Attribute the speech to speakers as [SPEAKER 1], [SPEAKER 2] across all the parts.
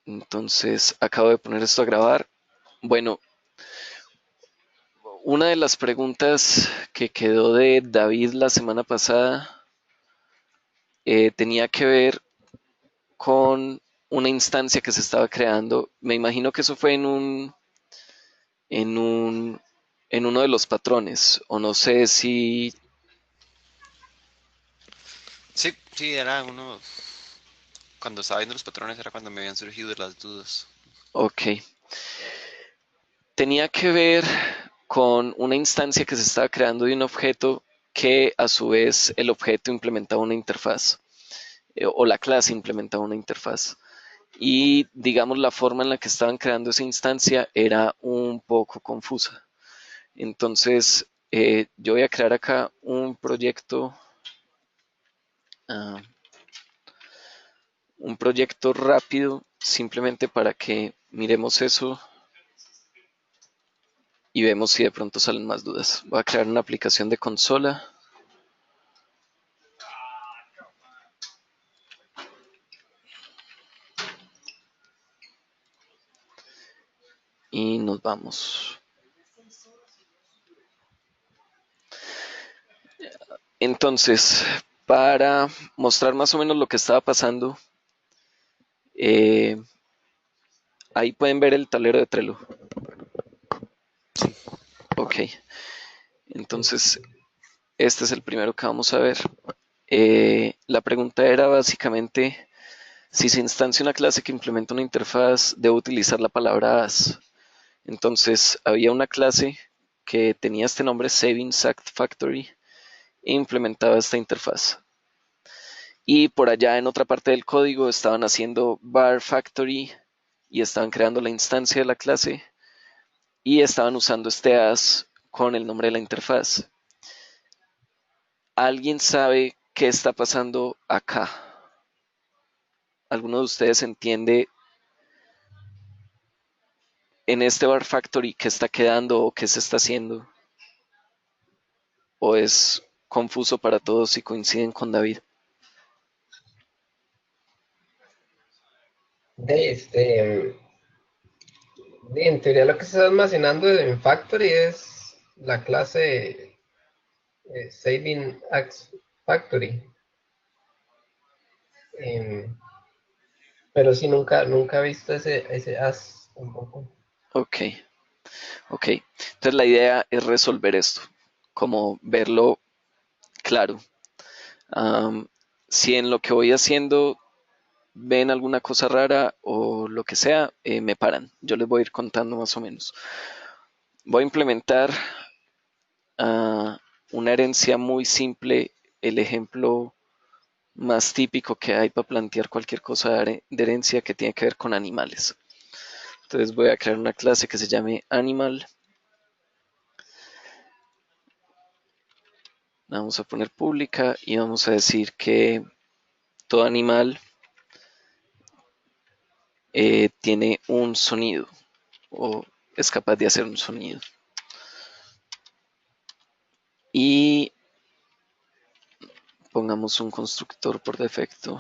[SPEAKER 1] Entonces, acabo de poner esto a grabar. Bueno, una de las preguntas que quedó de David la semana pasada tenía que ver con una instancia que se estaba creando. Me imagino que eso fue en un, en uno de los patrones, o no sé si,
[SPEAKER 2] Sí, sí, era uno. Cuando estaba viendo los patrones era cuando me habían surgido las dudas.
[SPEAKER 1] ok. Tenía que ver con una instancia que se estaba creando de un objeto que a su vez el objeto implementaba una interfaz, o la clase implementaba una interfaz. Y digamos la forma en la que estaban creando esa instancia era un poco confusa. Entonces, yo voy a crear acá ah, un proyecto rápido, simplemente para que miremos eso y vemos si de pronto salen más dudas. Voy a crear una aplicación de consola y nos vamos. Entonces, para mostrar más o menos lo que estaba pasando, eh, ahí pueden ver el tablero de Trello.
[SPEAKER 2] Sí.
[SPEAKER 1] Ok,
[SPEAKER 3] Sí.
[SPEAKER 1] entonces este es el primero que vamos a ver. La pregunta era básicamente si se instancia una clase que implementa una interfaz, debo utilizar la palabra as. Entonces había una clase que tenía este nombre, Savings Act Factory, e implementaba esta interfaz. Y por allá en otra parte del código estaban haciendo bar factory y estaban creando la instancia de la clase y estaban usando este as con el nombre de la interfaz. ¿Alguien sabe qué está pasando acá? ¿Alguno de ustedes entiende en este bar factory qué está quedando o qué se está haciendo? ¿O es confuso para todos si coinciden con David?
[SPEAKER 3] De este, en teoría lo que se está almacenando en Factory es la clase Saving Axe Factory. Em, pero sí, nunca he visto ese as tampoco.
[SPEAKER 1] Ok, ok. Entonces la idea es resolver esto, como verlo claro. Um, si en lo que voy haciendo ven alguna cosa rara o lo que sea, me paran. Yo les voy a ir contando más o menos. Voy a implementar una herencia muy simple, el ejemplo más típico que hay para plantear cualquier cosa de herencia que tiene que ver con animales. Entonces voy a crear una clase que se llame animal. La vamos a poner pública y vamos a decir que todo animal tiene un sonido o es capaz de hacer un sonido. Y pongamos un constructor por defecto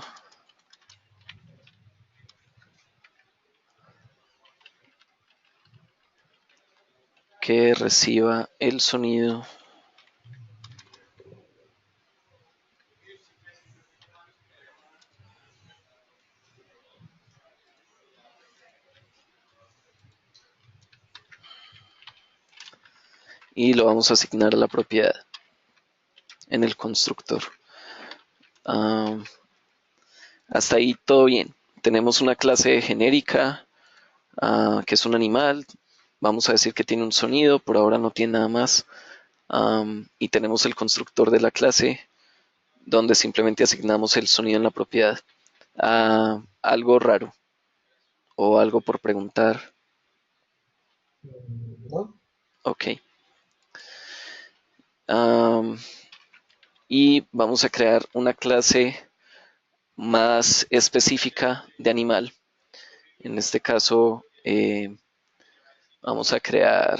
[SPEAKER 1] que reciba el sonido y lo vamos a asignar a la propiedad en el constructor. Ah, hasta ahí todo bien. Tenemos una clase genérica que es un animal. Vamos a decir que tiene un sonido, por ahora no tiene nada más. Y tenemos el constructor de la clase donde simplemente asignamos el sonido en la propiedad. Algo raro o algo por preguntar.
[SPEAKER 3] ¿No?
[SPEAKER 1] Ok. Am, y vamos a crear una clase más específica de animal. En este caso, vamos a crear,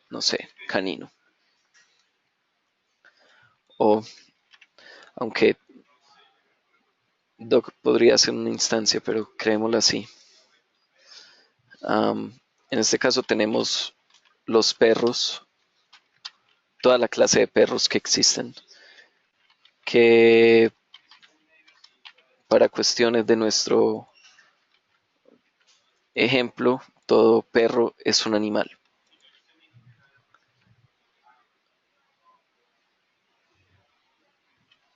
[SPEAKER 1] no sé, canino. O, aunque Dog podría ser una instancia, pero creémoslo así. En este caso tenemos los perros, toda la clase de perros que existen, que para cuestiones de nuestro ejemplo, todo perro es un animal.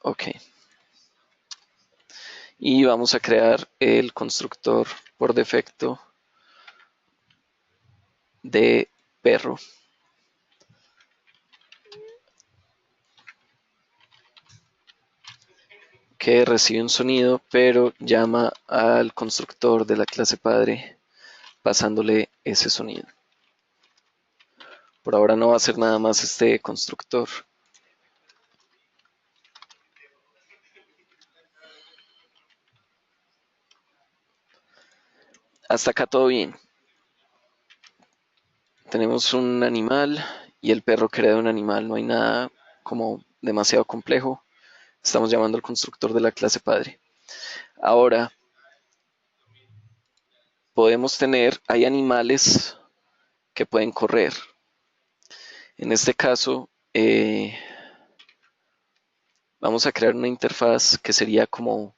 [SPEAKER 1] Ok. Y vamos a crear el constructor por defecto de perro, que recibe un sonido, pero llama al constructor de la clase padre pasándole ese sonido. Por ahora no va a hacer nada más este constructor. Hasta acá todo bien. Tenemos un animal y el perro crea un animal. No hay nada como demasiado complejo. Estamos llamando al constructor de la clase padre. Ahora, podemos tener, hay animales que pueden correr. En este caso, vamos a crear una interfaz que sería como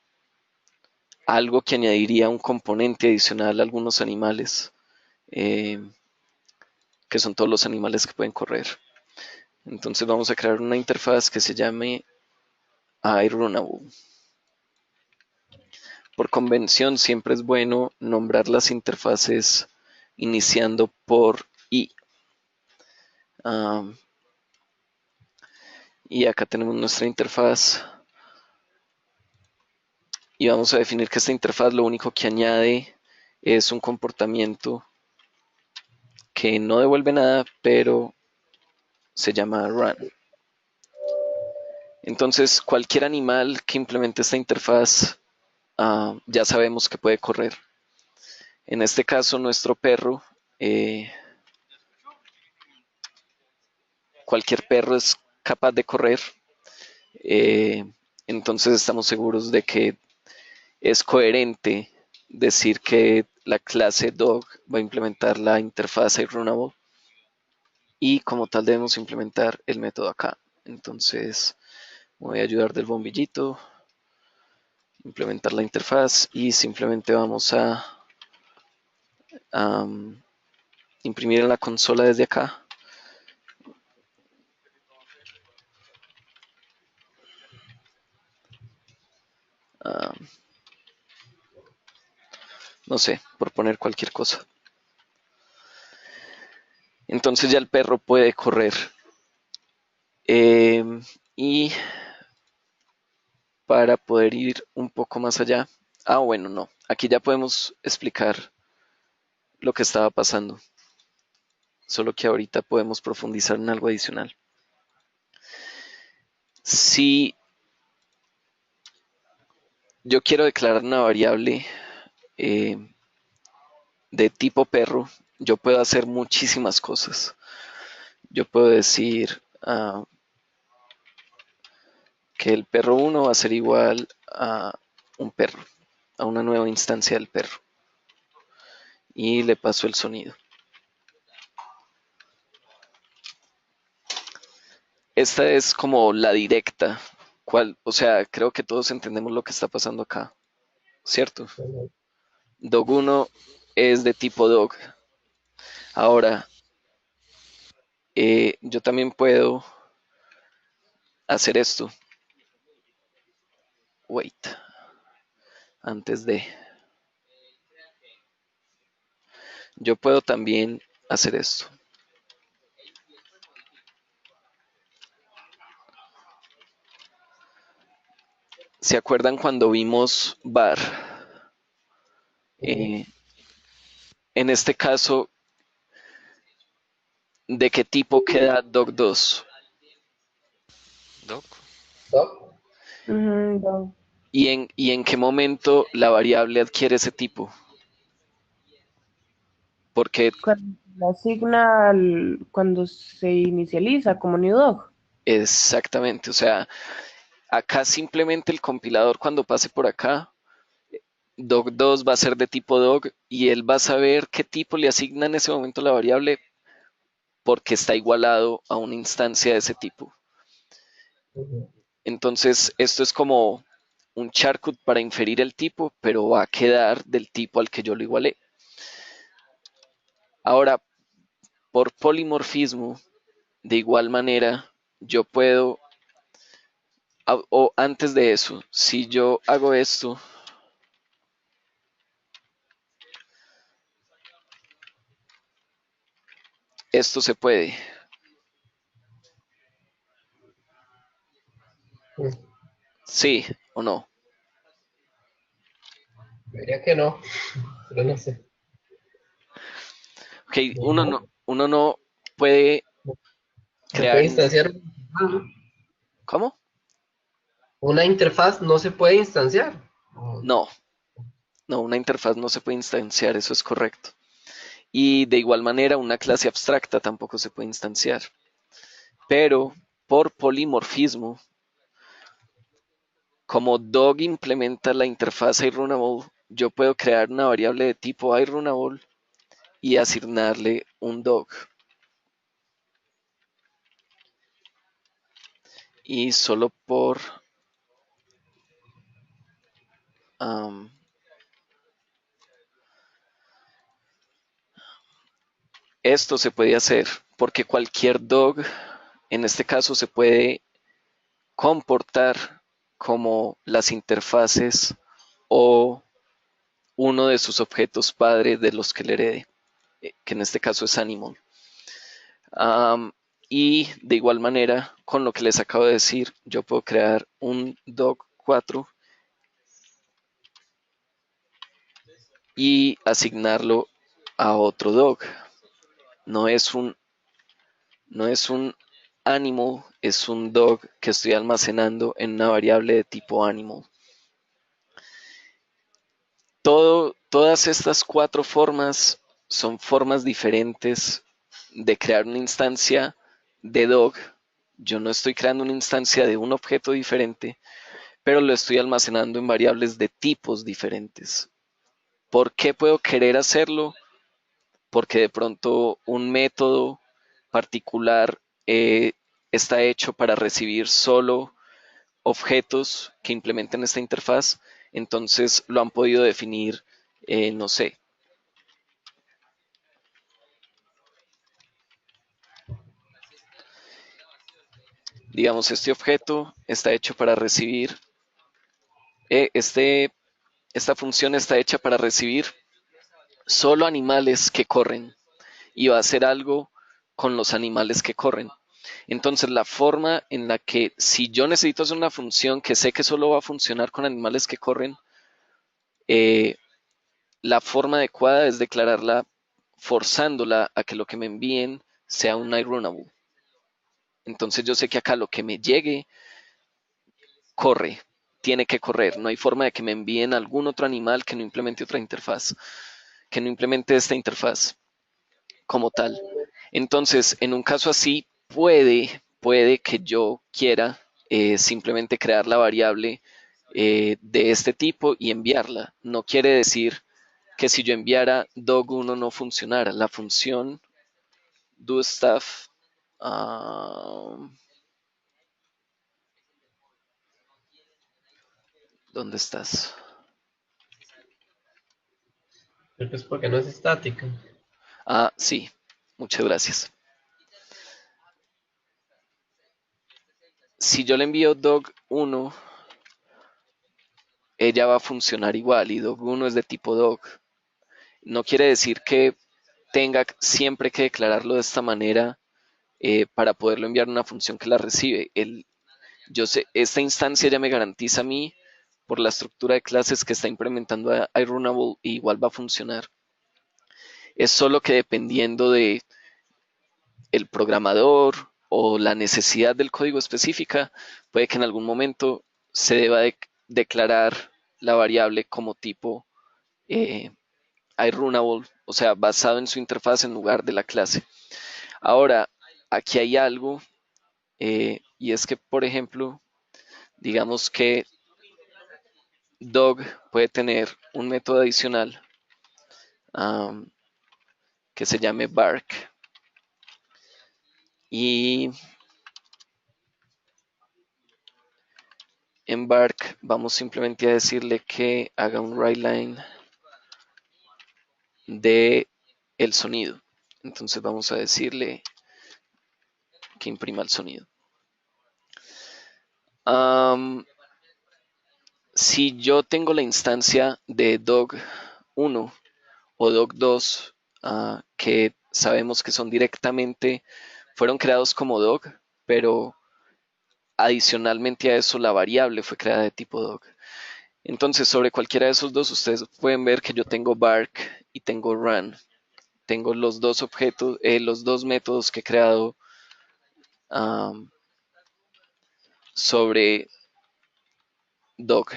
[SPEAKER 1] algo que añadiría un componente adicional a algunos animales, eh, que son todos los animales que pueden correr. Entonces vamos a crear una interfaz que se llame iRunable. Por convención siempre es bueno nombrar las interfaces iniciando por i. Y acá tenemos nuestra interfaz. Y vamos a definir que esta interfaz lo único que añade es un comportamiento que no devuelve nada, pero se llama run. Entonces, cualquier animal que implemente esta interfaz, ya sabemos que puede correr. En este caso, nuestro perro, cualquier perro es capaz de correr. Entonces, estamos seguros de que es coherente decir que la clase dog va a implementar la interfaz iRunable y como tal debemos implementar el método acá. Entonces, voy a ayudar del bombillito, implementar la interfaz y simplemente vamos a imprimir en la consola desde acá. No sé, por poner cualquier cosa. Entonces ya el perro puede correr. Y para poder ir un poco más allá. Bueno, no. Aquí ya podemos explicar lo que estaba pasando. Solo que ahorita podemos profundizar en algo adicional. Si yo quiero declarar una variable de tipo perro, yo puedo hacer muchísimas cosas. Yo puedo decir que el perro 1 va a ser igual a un perro, a una nueva instancia del perro. Y le paso el sonido. Esta es como la directa. O sea, creo que todos entendemos lo que está pasando acá, ¿cierto? Dog 1 es de tipo dog. Ahora, yo también puedo hacer esto. Wait. Antes de. Yo puedo también hacer esto. ¿Se acuerdan cuando vimos var? En este caso, ¿de qué tipo queda dog2?
[SPEAKER 2] Doc.
[SPEAKER 3] Doc.
[SPEAKER 4] No.
[SPEAKER 1] ¿Y en qué momento la variable adquiere ese tipo? Porque
[SPEAKER 4] Cuando la asigna cuando se inicializa como new dog.
[SPEAKER 1] exactamente, o sea, acá simplemente el compilador cuando pase por acá dog2 va a ser de tipo dog y él va a saber qué tipo le asigna en ese momento la variable porque está igualado a una instancia de ese tipo.
[SPEAKER 3] Ujú.
[SPEAKER 1] Entonces, esto es como un shortcut para inferir el tipo, pero va a quedar del tipo al que yo lo igualé. Ahora, por polimorfismo, de igual manera, yo puedo, o antes de eso, si yo hago esto, esto se puede,
[SPEAKER 3] Mm,
[SPEAKER 1] sí o no.
[SPEAKER 3] Diría que no, pero no sé.
[SPEAKER 1] Ok,
[SPEAKER 3] No,
[SPEAKER 1] uno no puede
[SPEAKER 3] se puede
[SPEAKER 1] crear,
[SPEAKER 3] instanciar.
[SPEAKER 1] ¿cómo?
[SPEAKER 3] Una interfaz no se puede instanciar.
[SPEAKER 1] No, no, una interfaz no se puede instanciar, eso es correcto. Y de igual manera, una clase abstracta tampoco se puede instanciar. Pero por polimorfismo, como dog implementa la interfaz iRunable, yo puedo crear una variable de tipo iRunable y asignarle un dog. Y solo por um, esto se puede hacer, porque cualquier dog, en este caso, se puede comportar como las interfaces o uno de sus objetos padre de los que le herede, que en este caso es animal. Um, y de igual manera, con lo que les acabo de decir, yo puedo crear un dog4 y asignarlo a otro dog. No es un, no es un animal, es un dog que estoy almacenando en una variable de tipo animal. Todas estas cuatro formas son formas diferentes de crear una instancia de dog. Yo no estoy creando una instancia de un objeto diferente, pero lo estoy almacenando en variables de tipos diferentes. ¿Por qué puedo querer hacerlo? Porque de pronto un método particular está hecho para recibir solo objetos que implementen esta interfaz, entonces lo han podido definir, no sé, digamos, este objeto está hecho para recibir, eh, este, esta función está hecha para recibir solo animales que corren y va a hacer algo con los animales que corren. Entonces, la forma en la que si yo necesito hacer una función que sé que solo va a funcionar con animales que corren, eh, la forma adecuada es declararla forzándola a que lo que me envíen sea un iRunable. Entonces yo sé que acá lo que me llegue corre, tiene que correr. No hay forma de que me envíen algún otro animal que no implemente otra interfaz, que no implemente esta interfaz como tal. Entonces, en un caso así, puede que yo quiera simplemente crear la variable de este tipo y enviarla. No quiere decir que si yo enviara dog1 no funcionara. La función doStuff, ¿dónde estás?
[SPEAKER 3] Pero pues porque no es estática.
[SPEAKER 1] Ah, sí, muchas gracias. Si yo le envío dog1, ella va a funcionar igual y dog1 es de tipo dog. No quiere decir que tenga siempre que declararlo de esta manera para poderlo enviar a una función que la recibe. Yo sé, esta instancia ya me garantiza a mí por la estructura de clases que está implementando a iRunable y igual va a funcionar. Es solo que dependiendo de el programador o la necesidad del código específica, puede que en algún momento se deba declarar la variable como tipo eh, iRunable, o sea, basado en su interfaz en lugar de la clase. Ahora, aquí hay algo, y es que, por ejemplo, digamos que dog puede tener un método adicional um, que se llame bark. Y en bark vamos simplemente a decirle que haga un writeLine de el sonido. Entonces vamos a decirle que imprima el sonido. Si yo tengo la instancia de dog1 o dog2, que sabemos que son directamente, fueron creados como dog, pero adicionalmente a eso la variable fue creada de tipo dog. Entonces, sobre cualquiera de esos dos, ustedes pueden ver que yo tengo bark y tengo run. Tengo los dos objetos, los dos métodos que he creado sobre dog,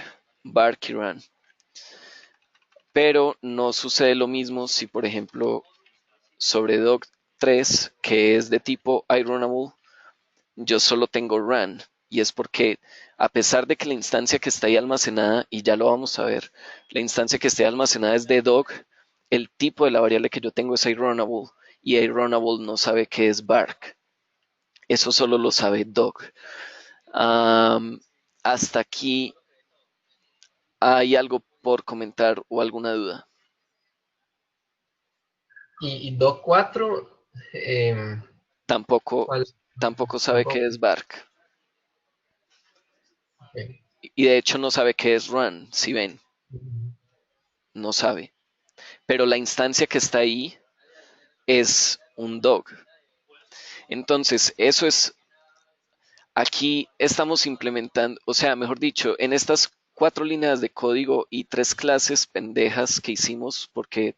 [SPEAKER 1] bark y run. Pero no sucede lo mismo si, por ejemplo, sobre dog3, que es de tipo iRunnable, yo solo tengo run. Y es porque, a pesar de que la instancia que está ahí almacenada, y ya lo vamos a ver, la instancia que esté almacenada es de dog, el tipo de la variable que yo tengo es iRunnable, y iRunnable no sabe qué es bark. Eso solo lo sabe dog. Hasta aquí, ¿hay algo por comentar o alguna duda?
[SPEAKER 3] Y Doc 4, em,
[SPEAKER 1] Tampoco,
[SPEAKER 3] ¿cuál?
[SPEAKER 1] tampoco sabe qué
[SPEAKER 3] Tampoco.
[SPEAKER 1] es bark.
[SPEAKER 3] Ok.
[SPEAKER 1] Y de hecho no sabe qué es run, si ven, no sabe. Pero la instancia que está ahí es un dog. Entonces, eso es, aquí estamos implementando, o sea, mejor dicho, en estas 4 líneas de código y 3 clases pendejas que hicimos, porque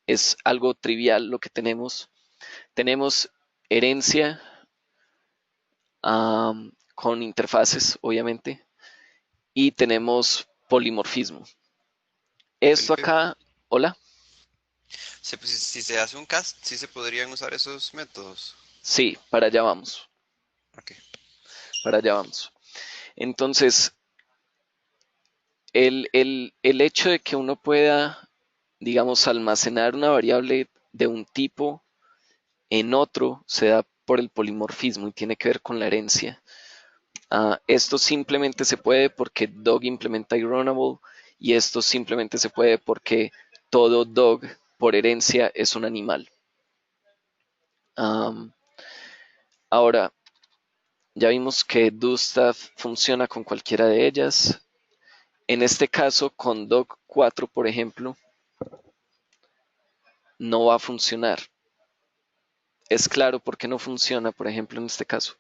[SPEAKER 1] es algo trivial lo que tenemos herencia con interfaces, obviamente, y tenemos polimorfismo. Esto
[SPEAKER 2] Felipe,
[SPEAKER 1] acá, hola,
[SPEAKER 2] pues, si se hace un cast, sí se podrían usar esos métodos.
[SPEAKER 1] sí, para allá vamos,
[SPEAKER 2] Ok.
[SPEAKER 1] para allá vamos. Entonces, el hecho de que uno pueda, digamos, almacenar una variable de un tipo en otro se da por el polimorfismo y tiene que ver con la herencia. Esto simplemente se puede porque dog implementa iRunnable y esto simplemente se puede porque todo dog por herencia es un animal. Ahora, ya vimos que doStuff funciona con cualquiera de ellas. En este caso, con dog4, por ejemplo, no va a funcionar. Es claro por qué no funciona, por ejemplo, en este caso.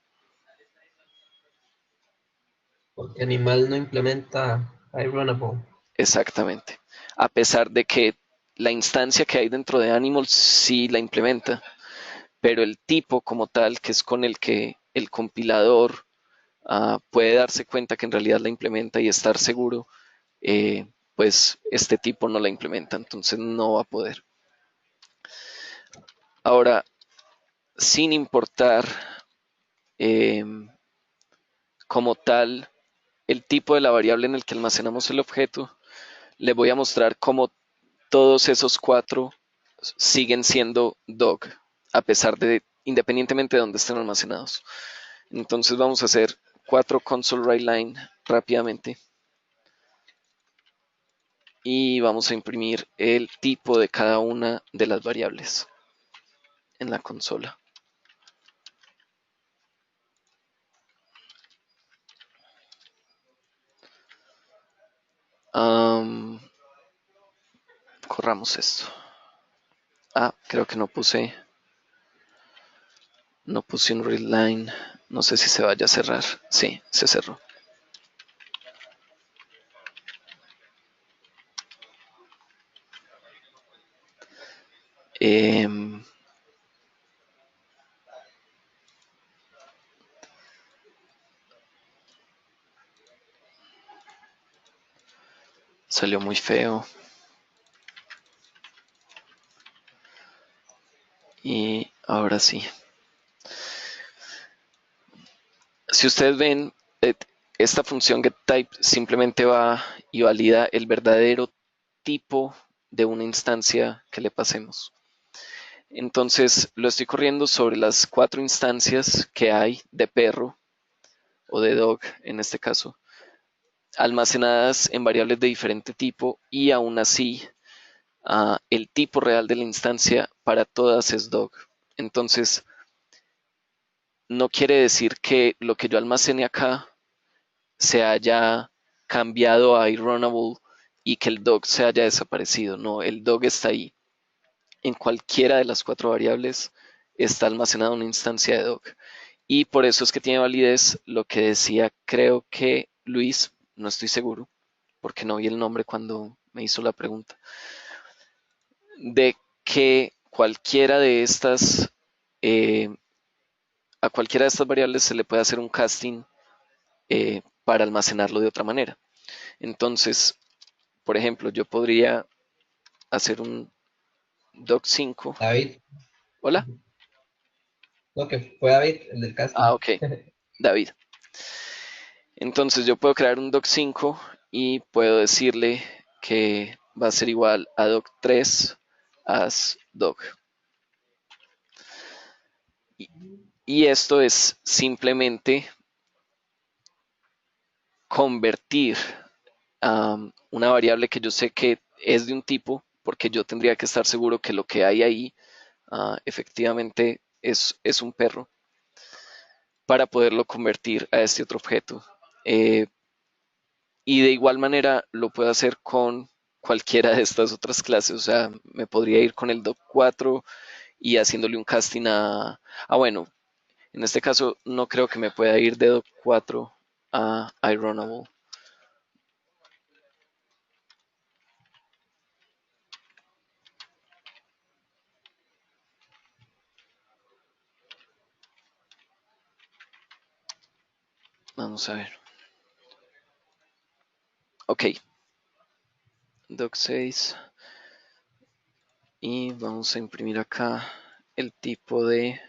[SPEAKER 3] Porque Animal no implementa iRunnable.
[SPEAKER 1] Exactamente. A pesar de que la instancia que hay dentro de Animal sí la implementa, pero el tipo como tal, que es con el que el compilador puede darse cuenta que en realidad la implementa y estar seguro, pues este tipo no la implementa, entonces no va a poder. Ahora, sin importar eh, como tal el tipo de la variable en el que almacenamos el objeto, les voy a mostrar cómo todos esos 4 siguen siendo dog, a pesar de, independientemente de dónde estén almacenados. Entonces vamos a hacer 4 console writeLine rápidamente. Y vamos a imprimir el tipo de cada una de las variables en la consola. Corramos esto. Creo que no puse un readline. No sé si se vaya a cerrar. Sí, se cerró. Em, Salió muy feo. Y ahora sí. Si ustedes ven, esta función getType simplemente va y valida el verdadero tipo de una instancia que le pasemos. Entonces lo estoy corriendo sobre las 4 instancias que hay de perro o de dog en este caso, almacenadas en variables de diferente tipo y aún así el tipo real de la instancia para todas es dog. Entonces no quiere decir que lo que yo almacene acá se haya cambiado a iRunnable y que el dog se haya desaparecido. No, el dog está ahí. En cualquiera de las 4 variables está almacenada una instancia de dog. Y por eso es que tiene validez lo que decía, creo que Luis, no estoy seguro, porque no vi el nombre cuando me hizo la pregunta, de que cualquiera de estas, a cualquiera de estas variables se le puede hacer un casting para almacenarlo de otra manera. Entonces, por ejemplo, yo podría hacer un doc5.
[SPEAKER 3] David.
[SPEAKER 1] Hola.
[SPEAKER 3] No, que fue David, el del casting.
[SPEAKER 1] Ok, David. Entonces yo puedo crear un doc5 y puedo decirle que va a ser igual a doc3 as doc. Y esto es simplemente convertir una variable que yo sé que es de un tipo, porque yo tendría que estar seguro que lo que hay ahí efectivamente es un perro, para poderlo convertir a este otro objeto. Y de igual manera lo puedo hacer con cualquiera de estas otras clases. O sea, me podría ir con el doc4 y haciéndole un casting bueno, en este caso no creo que me pueda ir de doc4 a iRunnable. Vamos a ver. Ok. Doc6. Y vamos a imprimir acá el tipo de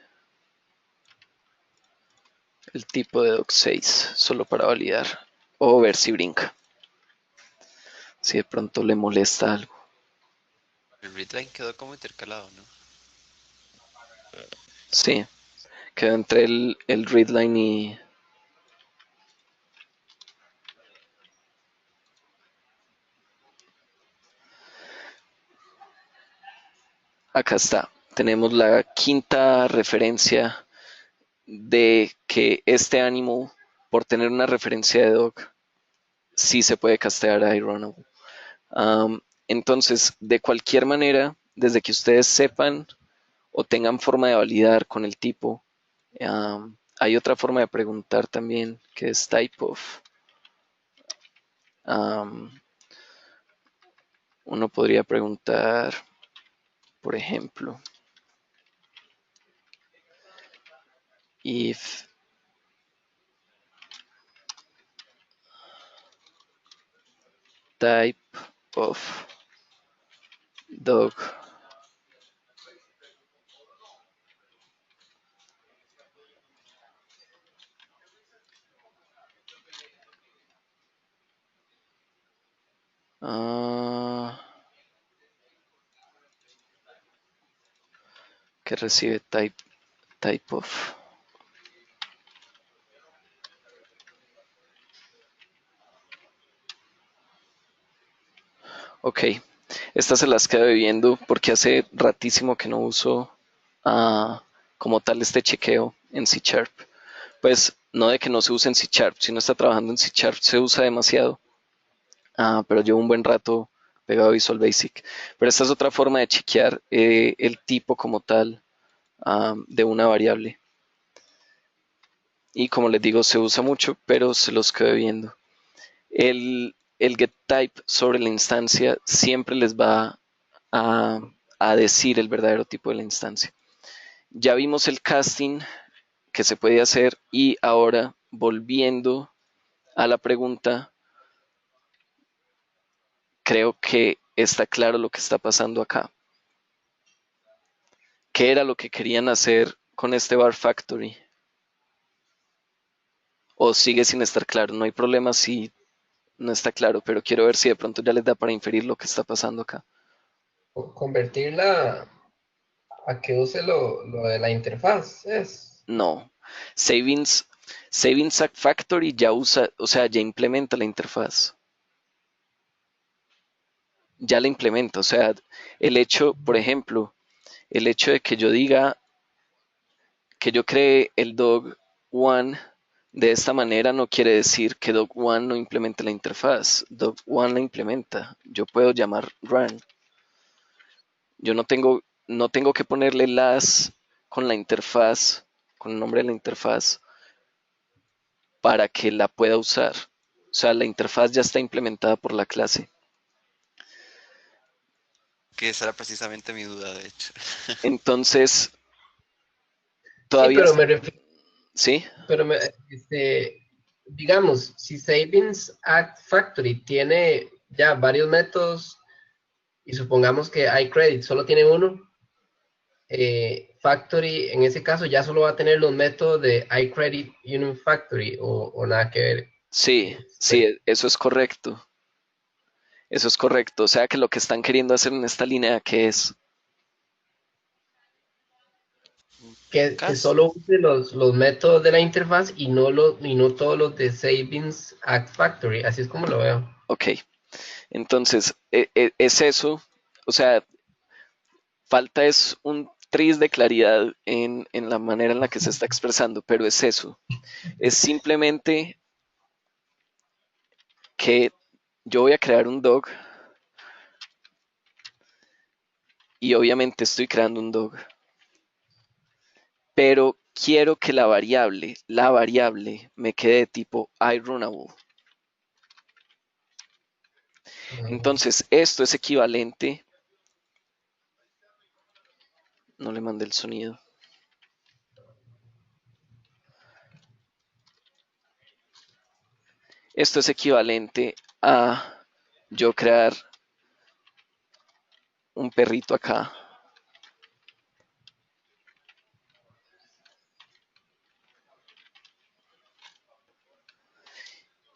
[SPEAKER 1] doc6, solo para validar o ver si brinca. Si de pronto le molesta algo.
[SPEAKER 2] El readline quedó como intercalado, ¿no?
[SPEAKER 1] Sí, quedó entre el readline y... Acá está. Tenemos la quinta referencia de que este animal, por tener una referencia de dog, sí se puede castear a iRunnable. Entonces, de cualquier manera, desde que ustedes sepan o tengan forma de validar con el tipo, hay otra forma de preguntar también, que es type of. Uno podría preguntar, por ejemplo, if type of dog que recibe type of. Ok, estas se las quedo viendo porque hace ratísimo que no uso como tal este chequeo en C Sharp. Pues no de que no se use en C Sharp, si no está trabajando en C Sharp se usa demasiado, pero llevo un buen rato pegado a Visual Basic. Pero esta es otra forma de chequear el tipo como tal de una variable. Y como les digo, se usa mucho, pero se los quedo viendo. El getType sobre la instancia siempre les va a decir el verdadero tipo de la instancia. Ya vimos el casting que se puede hacer y ahora volviendo a la pregunta, creo que está claro lo que está pasando acá. ¿Qué era lo que querían hacer con este bar factory? o sigue sin estar claro. No hay problema si no está claro, pero quiero ver si de pronto ya les da para inferir lo que está pasando acá.
[SPEAKER 3] Convertirla a que use lo de la interfaz, es.
[SPEAKER 1] No. Savings, Savings Factory ya usa, o sea, ya implementa la interfaz. Ya la implementa, o sea, el hecho, por ejemplo, el hecho de que yo diga que yo cree el dog one de esta manera no quiere decir que dog one no implemente la interfaz. Dog one la implementa. Yo puedo llamar run. Yo no tengo que ponerle las con la interfaz, con el nombre de la interfaz, para que la pueda usar. O sea, la interfaz ya está implementada por la clase.
[SPEAKER 2] Que esa era precisamente mi duda, de hecho.
[SPEAKER 1] Entonces,
[SPEAKER 3] Sí,
[SPEAKER 1] todavía
[SPEAKER 3] pero
[SPEAKER 1] está,
[SPEAKER 3] me refiero,
[SPEAKER 1] ¿sí?
[SPEAKER 3] pero digamos, si Savings Act Factory tiene ya varios métodos y supongamos que iCredit solo tiene uno, Factory en ese caso ya solo va a tener los métodos de iCredit Union Factory o nada que ver.
[SPEAKER 1] Sí, sí, eso es correcto. Eso es correcto. O sea que lo que están queriendo hacer en esta línea, que es,
[SPEAKER 3] Que
[SPEAKER 2] Casi.
[SPEAKER 3] solo use los métodos de la interfaz y no todos los de Savings Act Factory. Así es como lo veo.
[SPEAKER 1] ok, entonces es eso. O sea, falta es un tris de claridad en la manera en la que se está expresando, pero es eso. Es simplemente que yo voy a crear un dog y obviamente estoy creando un dog, pero quiero que la variable me quede de tipo iRunnable. Entonces, esto es equivalente, no le mandé el sonido. Esto es equivalente a yo crear un perrito acá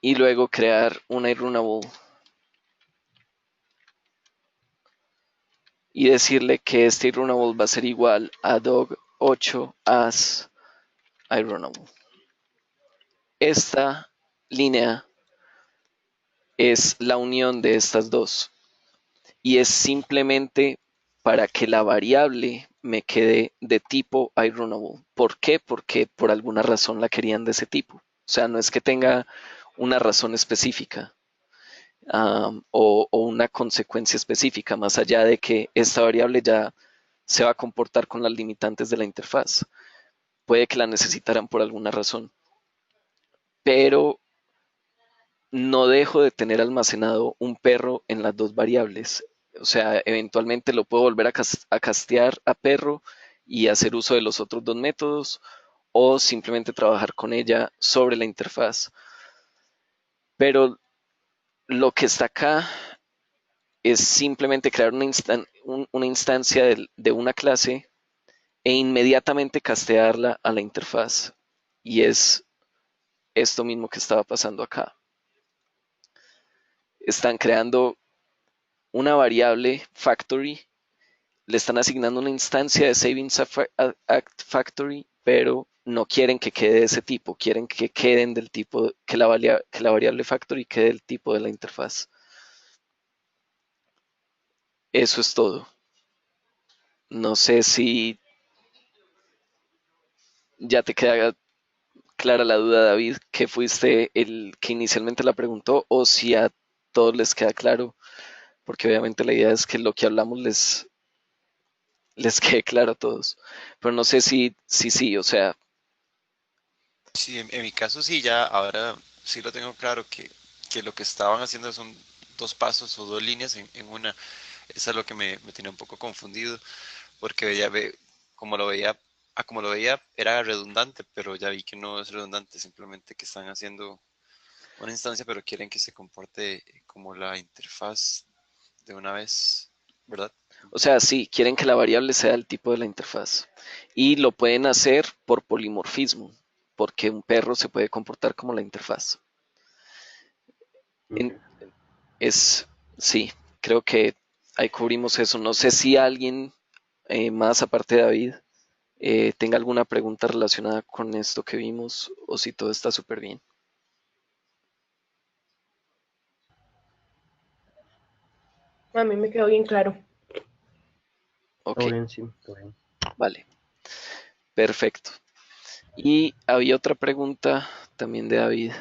[SPEAKER 1] y luego crear un iRunnable y decirle que este iRunnable va a ser igual a dog8 as iRunnable. Esta línea es la unión de estas dos y es simplemente para que la variable me quede de tipo iRunnable. ¿Por qué? Porque por alguna razón la querían de ese tipo. O sea, no es que tenga una razón específica o una consecuencia específica, más allá de que esta variable ya se va a comportar con las limitantes de la interfaz. Puede que la necesitaran por alguna razón, pero no dejo de tener almacenado un perro en las dos variables. O sea, eventualmente lo puedo volver a castear a perro y hacer uso de los otros dos métodos o simplemente trabajar con ella sobre la interfaz. Pero lo que está acá es simplemente crear una instancia de una clase e inmediatamente castearla a la interfaz. Y es esto mismo que estaba pasando acá. Están creando una variable factory, le están asignando una instancia de Savings Act Factory, pero no quieren que quede de ese tipo, quieren que queden del tipo, que la variable factory quede del tipo de la interfaz. Eso es todo. No sé si ya te queda clara la duda, David, que fuiste el que inicialmente la preguntó, o si a todos les queda claro, porque obviamente la idea es que lo que hablamos les quede claro a todos. Pero no sé sí, o sea,
[SPEAKER 2] Sí, en mi caso sí, ya ahora sí lo tengo claro que lo que estaban haciendo son dos pasos o dos líneas en una. Eso es lo que me tenía un poco confundido, porque ya como lo veía, como lo veía era redundante, pero ya vi que no es redundante, simplemente que están haciendo una instancia, pero quieren que se comporte como la interfaz de una vez, ¿verdad?
[SPEAKER 1] o sea, sí, quieren que la variable sea el tipo de la interfaz. Y lo pueden hacer por polimorfismo. porque un perro se puede comportar como la interfaz. En- sí, creo que ahí cubrimos eso. No sé si alguien más aparte de David tenga alguna pregunta relacionada con esto que vimos o si todo está súper bien.
[SPEAKER 4] A mí me quedó bien claro.
[SPEAKER 1] Ok,
[SPEAKER 5] Todo bien, sí, todo bien.
[SPEAKER 1] vale, perfecto. Y había otra pregunta también de David,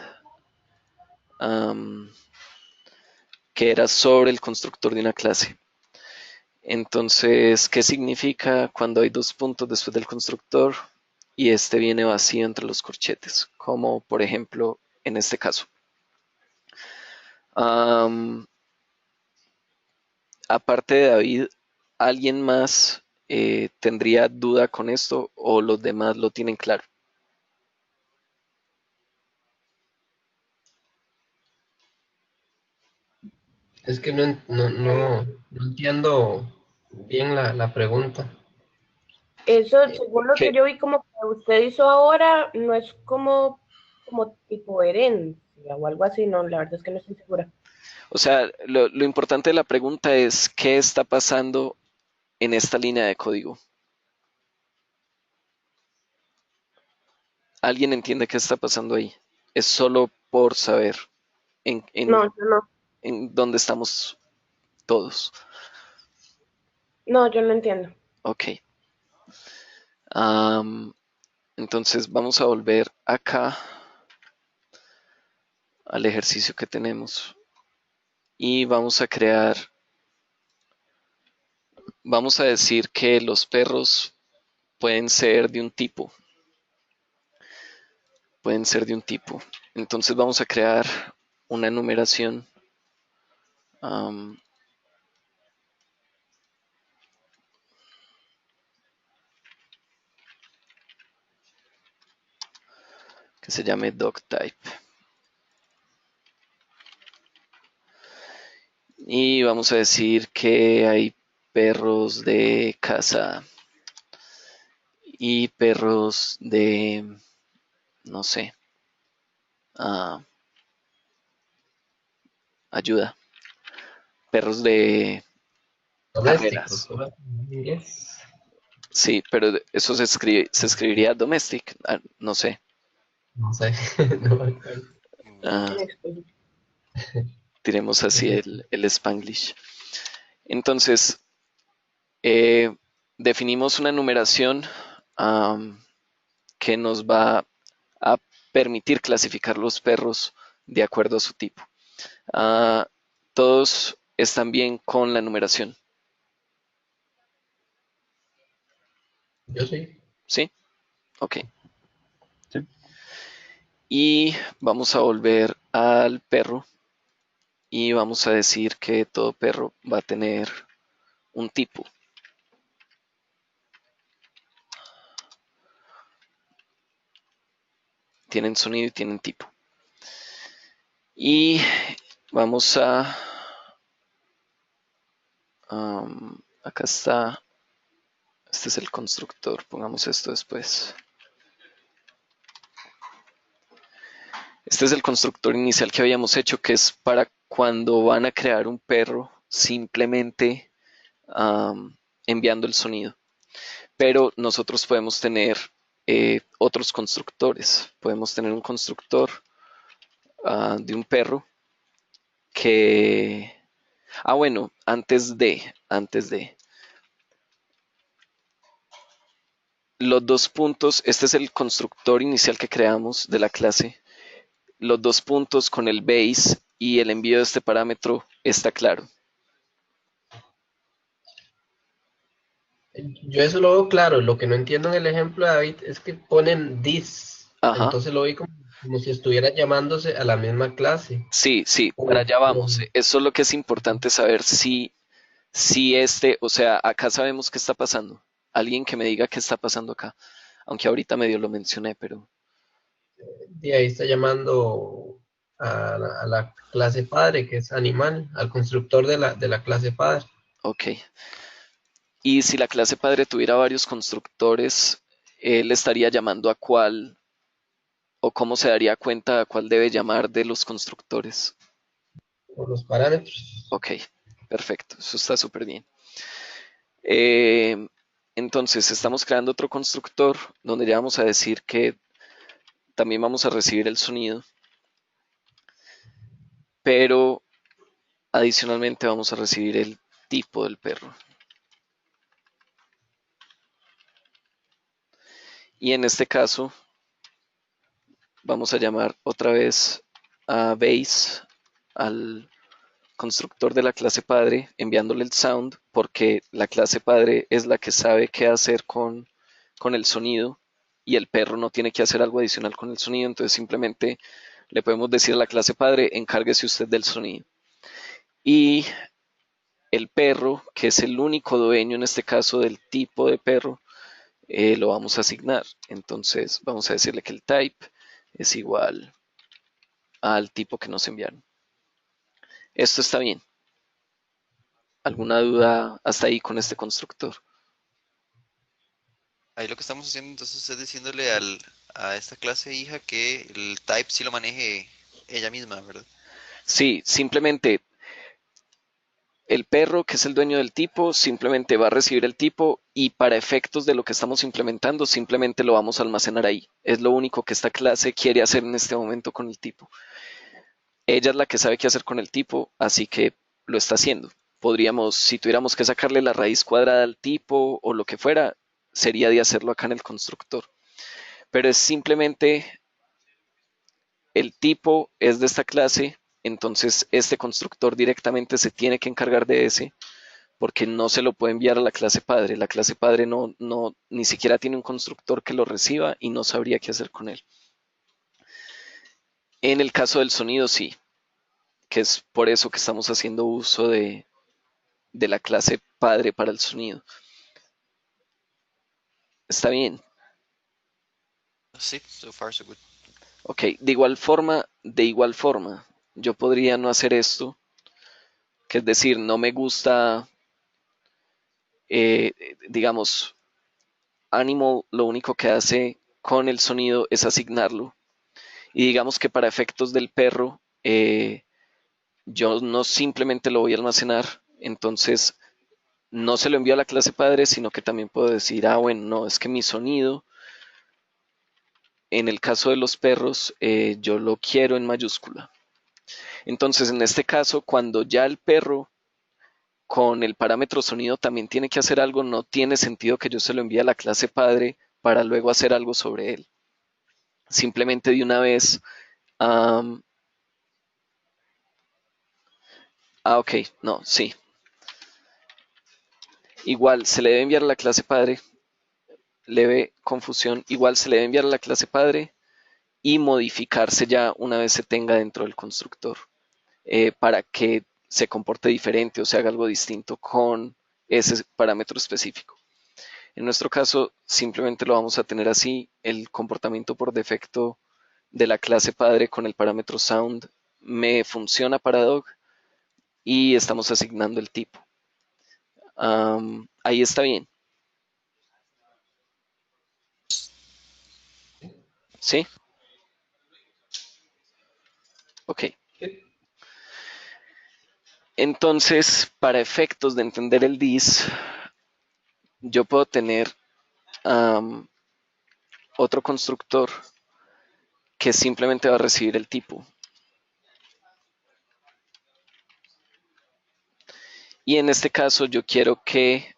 [SPEAKER 1] que era sobre el constructor de una clase. Entonces, ¿qué significa cuando hay dos puntos después del constructor y este viene vacío entre los corchetes? Como por ejemplo en este caso. Aparte de David, ¿alguien más tendría duda con esto o los demás lo tienen claro?
[SPEAKER 3] Es que no entiendo bien la pregunta.
[SPEAKER 4] Eso, según lo que
[SPEAKER 1] Que,
[SPEAKER 4] yo vi como que usted hizo ahora, no es como tipo herencia o algo así, no, la verdad es que no estoy segura.
[SPEAKER 1] o sea, lo importante de la pregunta es qué está pasando en esta línea de código. ¿Alguien entiende qué está pasando ahí? Es solo por saber en, en,
[SPEAKER 4] No, yo no,
[SPEAKER 1] en dónde estamos todos.
[SPEAKER 4] no, yo no entiendo.
[SPEAKER 1] Ok. Entonces vamos a volver acá al ejercicio que tenemos y vamos a decir que los perros pueden ser de un tipo. Pueden ser de un tipo. Entonces vamos a crear una enumeración que se llame doctype. Y vamos a decir que hay perros de casa y perros de, no sé, ayuda, perros de
[SPEAKER 3] Domésticos,
[SPEAKER 1] carreras.
[SPEAKER 3] ¿cómo es en inglés?
[SPEAKER 1] Sí, pero eso se escribiría domestic, no sé.
[SPEAKER 3] No sé, no me acuerdo.
[SPEAKER 1] ah,
[SPEAKER 4] Inexplícito.
[SPEAKER 1] Diremos así el Spanglish. Entonces, eh, definimos una numeración que nos va a permitir clasificar los perros de acuerdo a su tipo. Ah, todos están bien con la numeración,
[SPEAKER 3] Yo sí.
[SPEAKER 1] ¿sí? Ok.
[SPEAKER 5] Sí.
[SPEAKER 1] Y vamos a volver al perro y vamos a decir que todo perro va a tener un tipo. Tienen sonido y tienen tipo. Y vamos acá está, este es el constructor, pongamos esto después. Este es el constructor inicial que habíamos hecho, que es para cuando van a crear un perro, simplemente enviando el sonido. Pero nosotros podemos tener otros constructores. Podemos tener un constructor de un perro que... bueno, antes de los dos puntos, este es el constructor inicial que creamos de la clase. Los dos puntos con el base y el envío de este parámetro está claro.
[SPEAKER 3] Yo eso lo veo claro. Lo que no entiendo en el ejemplo de David es que ponen this.
[SPEAKER 1] Ajá.
[SPEAKER 3] Entonces lo vi como si estuviera llamándose a la misma clase.
[SPEAKER 1] Sí, sí, para
[SPEAKER 3] Pero,
[SPEAKER 1] allá
[SPEAKER 3] pero,
[SPEAKER 1] vamos. Eso es lo que es importante saber si o sea, acá sabemos qué está pasando. Alguien que me diga qué está pasando acá. Aunque ahorita medio lo mencioné, pero
[SPEAKER 3] de ahí está llamando a la clase padre, que es animal, al constructor de la clase padre.
[SPEAKER 1] ok. Y si la clase padre tuviera varios constructores, él estaría llamando a cuál. ¿O cómo se daría cuenta a cuál debe llamar de los constructores?
[SPEAKER 3] Por los parámetros.
[SPEAKER 1] Ok, perfecto, eso está súper bien. Entonces, estamos creando otro constructor donde ya vamos a decir que también vamos a recibir el sonido, pero adicionalmente vamos a recibir el tipo del perro. Y en este caso, vamos a llamar otra vez a base al constructor de la clase padre, enviándole el sound, porque la clase padre es la que sabe qué hacer con el sonido y el perro no tiene que hacer algo adicional con el sonido, entonces simplemente le podemos decir a la clase padre, encárguese usted del sonido. Y el perro, que es el único dueño en este caso del tipo de perro, lo vamos a asignar. Entonces vamos a decirle que el type es igual al tipo que nos enviaron. Esto está bien. ¿Alguna duda hasta ahí con este constructor?
[SPEAKER 2] Ahí lo que estamos haciendo entonces es diciéndole a esta clase hija que el type sí lo maneje ella misma, ¿verdad?
[SPEAKER 1] Sí, simplemente el perro, que es el dueño del tipo, simplemente va a recibir el tipo y para efectos de lo que estamos implementando, simplemente lo vamos a almacenar ahí. Es lo único que esta clase quiere hacer en este momento con el tipo. Ella es la que sabe qué hacer con el tipo, así que lo está haciendo. Podríamos, si tuviéramos que sacarle la raíz cuadrada al tipo o lo que fuera, sería de hacerlo acá en el constructor. Pero es simplemente el tipo es de esta clase, entonces este constructor directamente se tiene que encargar de ese porque no se lo puede enviar a la clase padre. La clase padre ni siquiera tiene un constructor que lo reciba y no sabría qué hacer con él. En el caso del sonido, sí, que es por eso que estamos haciendo uso de la clase padre para el sonido. Está bien.
[SPEAKER 2] Sí, so far so good.
[SPEAKER 1] Ok, de igual forma, yo podría no hacer esto, que es decir, no me gusta, digamos, Animal lo único que hace con el sonido es asignarlo. Y digamos que para efectos del perro, yo no simplemente lo voy a almacenar, entonces no se lo envío a la clase padre, sino que también puedo decir, bueno, no, es que mi sonido, en el caso de los perros, yo lo quiero en mayúscula. Entonces, en este caso, cuando ya el perro con el parámetro sonido también tiene que hacer algo, no tiene sentido que yo se lo envíe a la clase padre para luego hacer algo sobre él. Simplemente de una vez, um, ok, no, sí. Igual se le debe enviar a la clase padre, leve confusión, igual se le debe enviar a la clase padre y modificarse ya una vez se tenga dentro del constructor para que se comporte diferente o se haga algo distinto con ese parámetro específico. En nuestro caso, simplemente lo vamos a tener así, el comportamiento por defecto de la clase padre con el parámetro sound me funciona para dog y estamos asignando el tipo. Ahí está bien. ¿Sí? Ok. Entonces, para efectos de entender el dis, yo puedo tener otro constructor que simplemente va a recibir el tipo. Y en este caso yo quiero que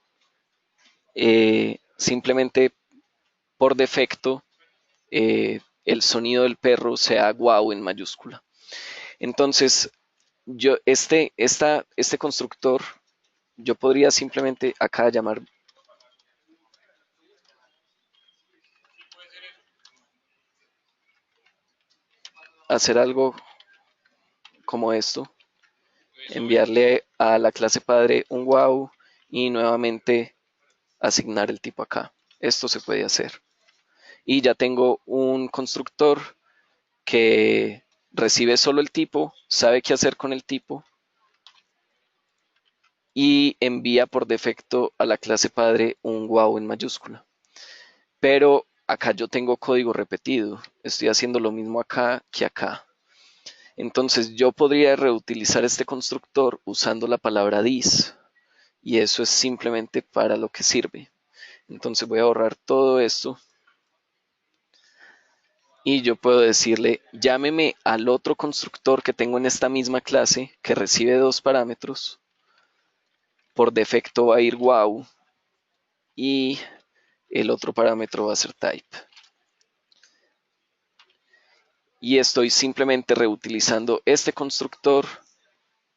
[SPEAKER 1] simplemente por defecto el sonido del perro sea wow en mayúscula. Entonces, este constructor, yo podría simplemente acá llamar hacer algo como esto, enviarle a la clase padre un wow y nuevamente asignar el tipo acá. Esto se puede hacer. Y ya tengo un constructor que recibe solo el tipo, sabe qué hacer con el tipo y envía por defecto a la clase padre un wow en mayúscula. Pero acá yo tengo código repetido, estoy haciendo lo mismo acá que acá. Entonces yo podría reutilizar este constructor usando la palabra this, y eso es simplemente para lo que sirve. Entonces voy a borrar todo esto y yo puedo decirle, llámeme al otro constructor que tengo en esta misma clase que recibe 2 parámetros. Por defecto va a ir wow y el otro parámetro va a ser type. Y estoy simplemente reutilizando este constructor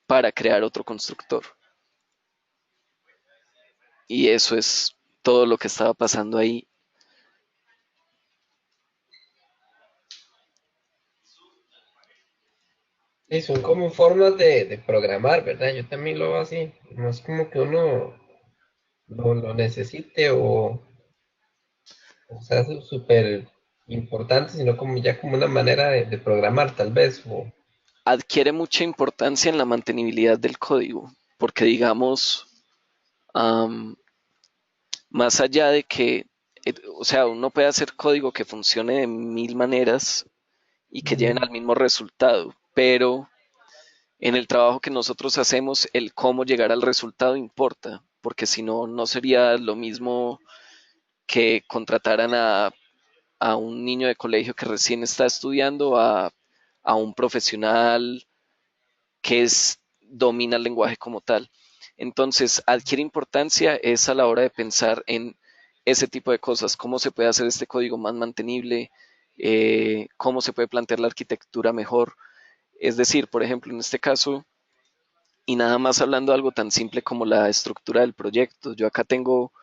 [SPEAKER 1] para crear otro constructor. Y eso es todo lo que estaba pasando ahí.
[SPEAKER 3] Sí, son como formas de programar, ¿verdad? Yo también lo veo así. No es como que uno lo necesite o sea súper importante, sino como ya como una manera de programar, tal vez.
[SPEAKER 1] Adquiere mucha importancia en la mantenibilidad del código, porque digamos, um, más allá de que, o sea, uno puede hacer código que funcione de 1000 maneras y que lleven al mismo resultado, pero en el trabajo que nosotros hacemos, el cómo llegar al resultado importa, porque si no, no sería lo mismo que contrataran a un niño de colegio que recién está estudiando, a un profesional que domina el lenguaje como tal. Entonces, adquiere importancia es a la hora de pensar en ese tipo de cosas, cómo se puede hacer este código más mantenible, cómo se puede plantear la arquitectura mejor. Es decir, por ejemplo, en este caso, y nada más hablando de algo tan simple como la estructura del proyecto, yo acá tengo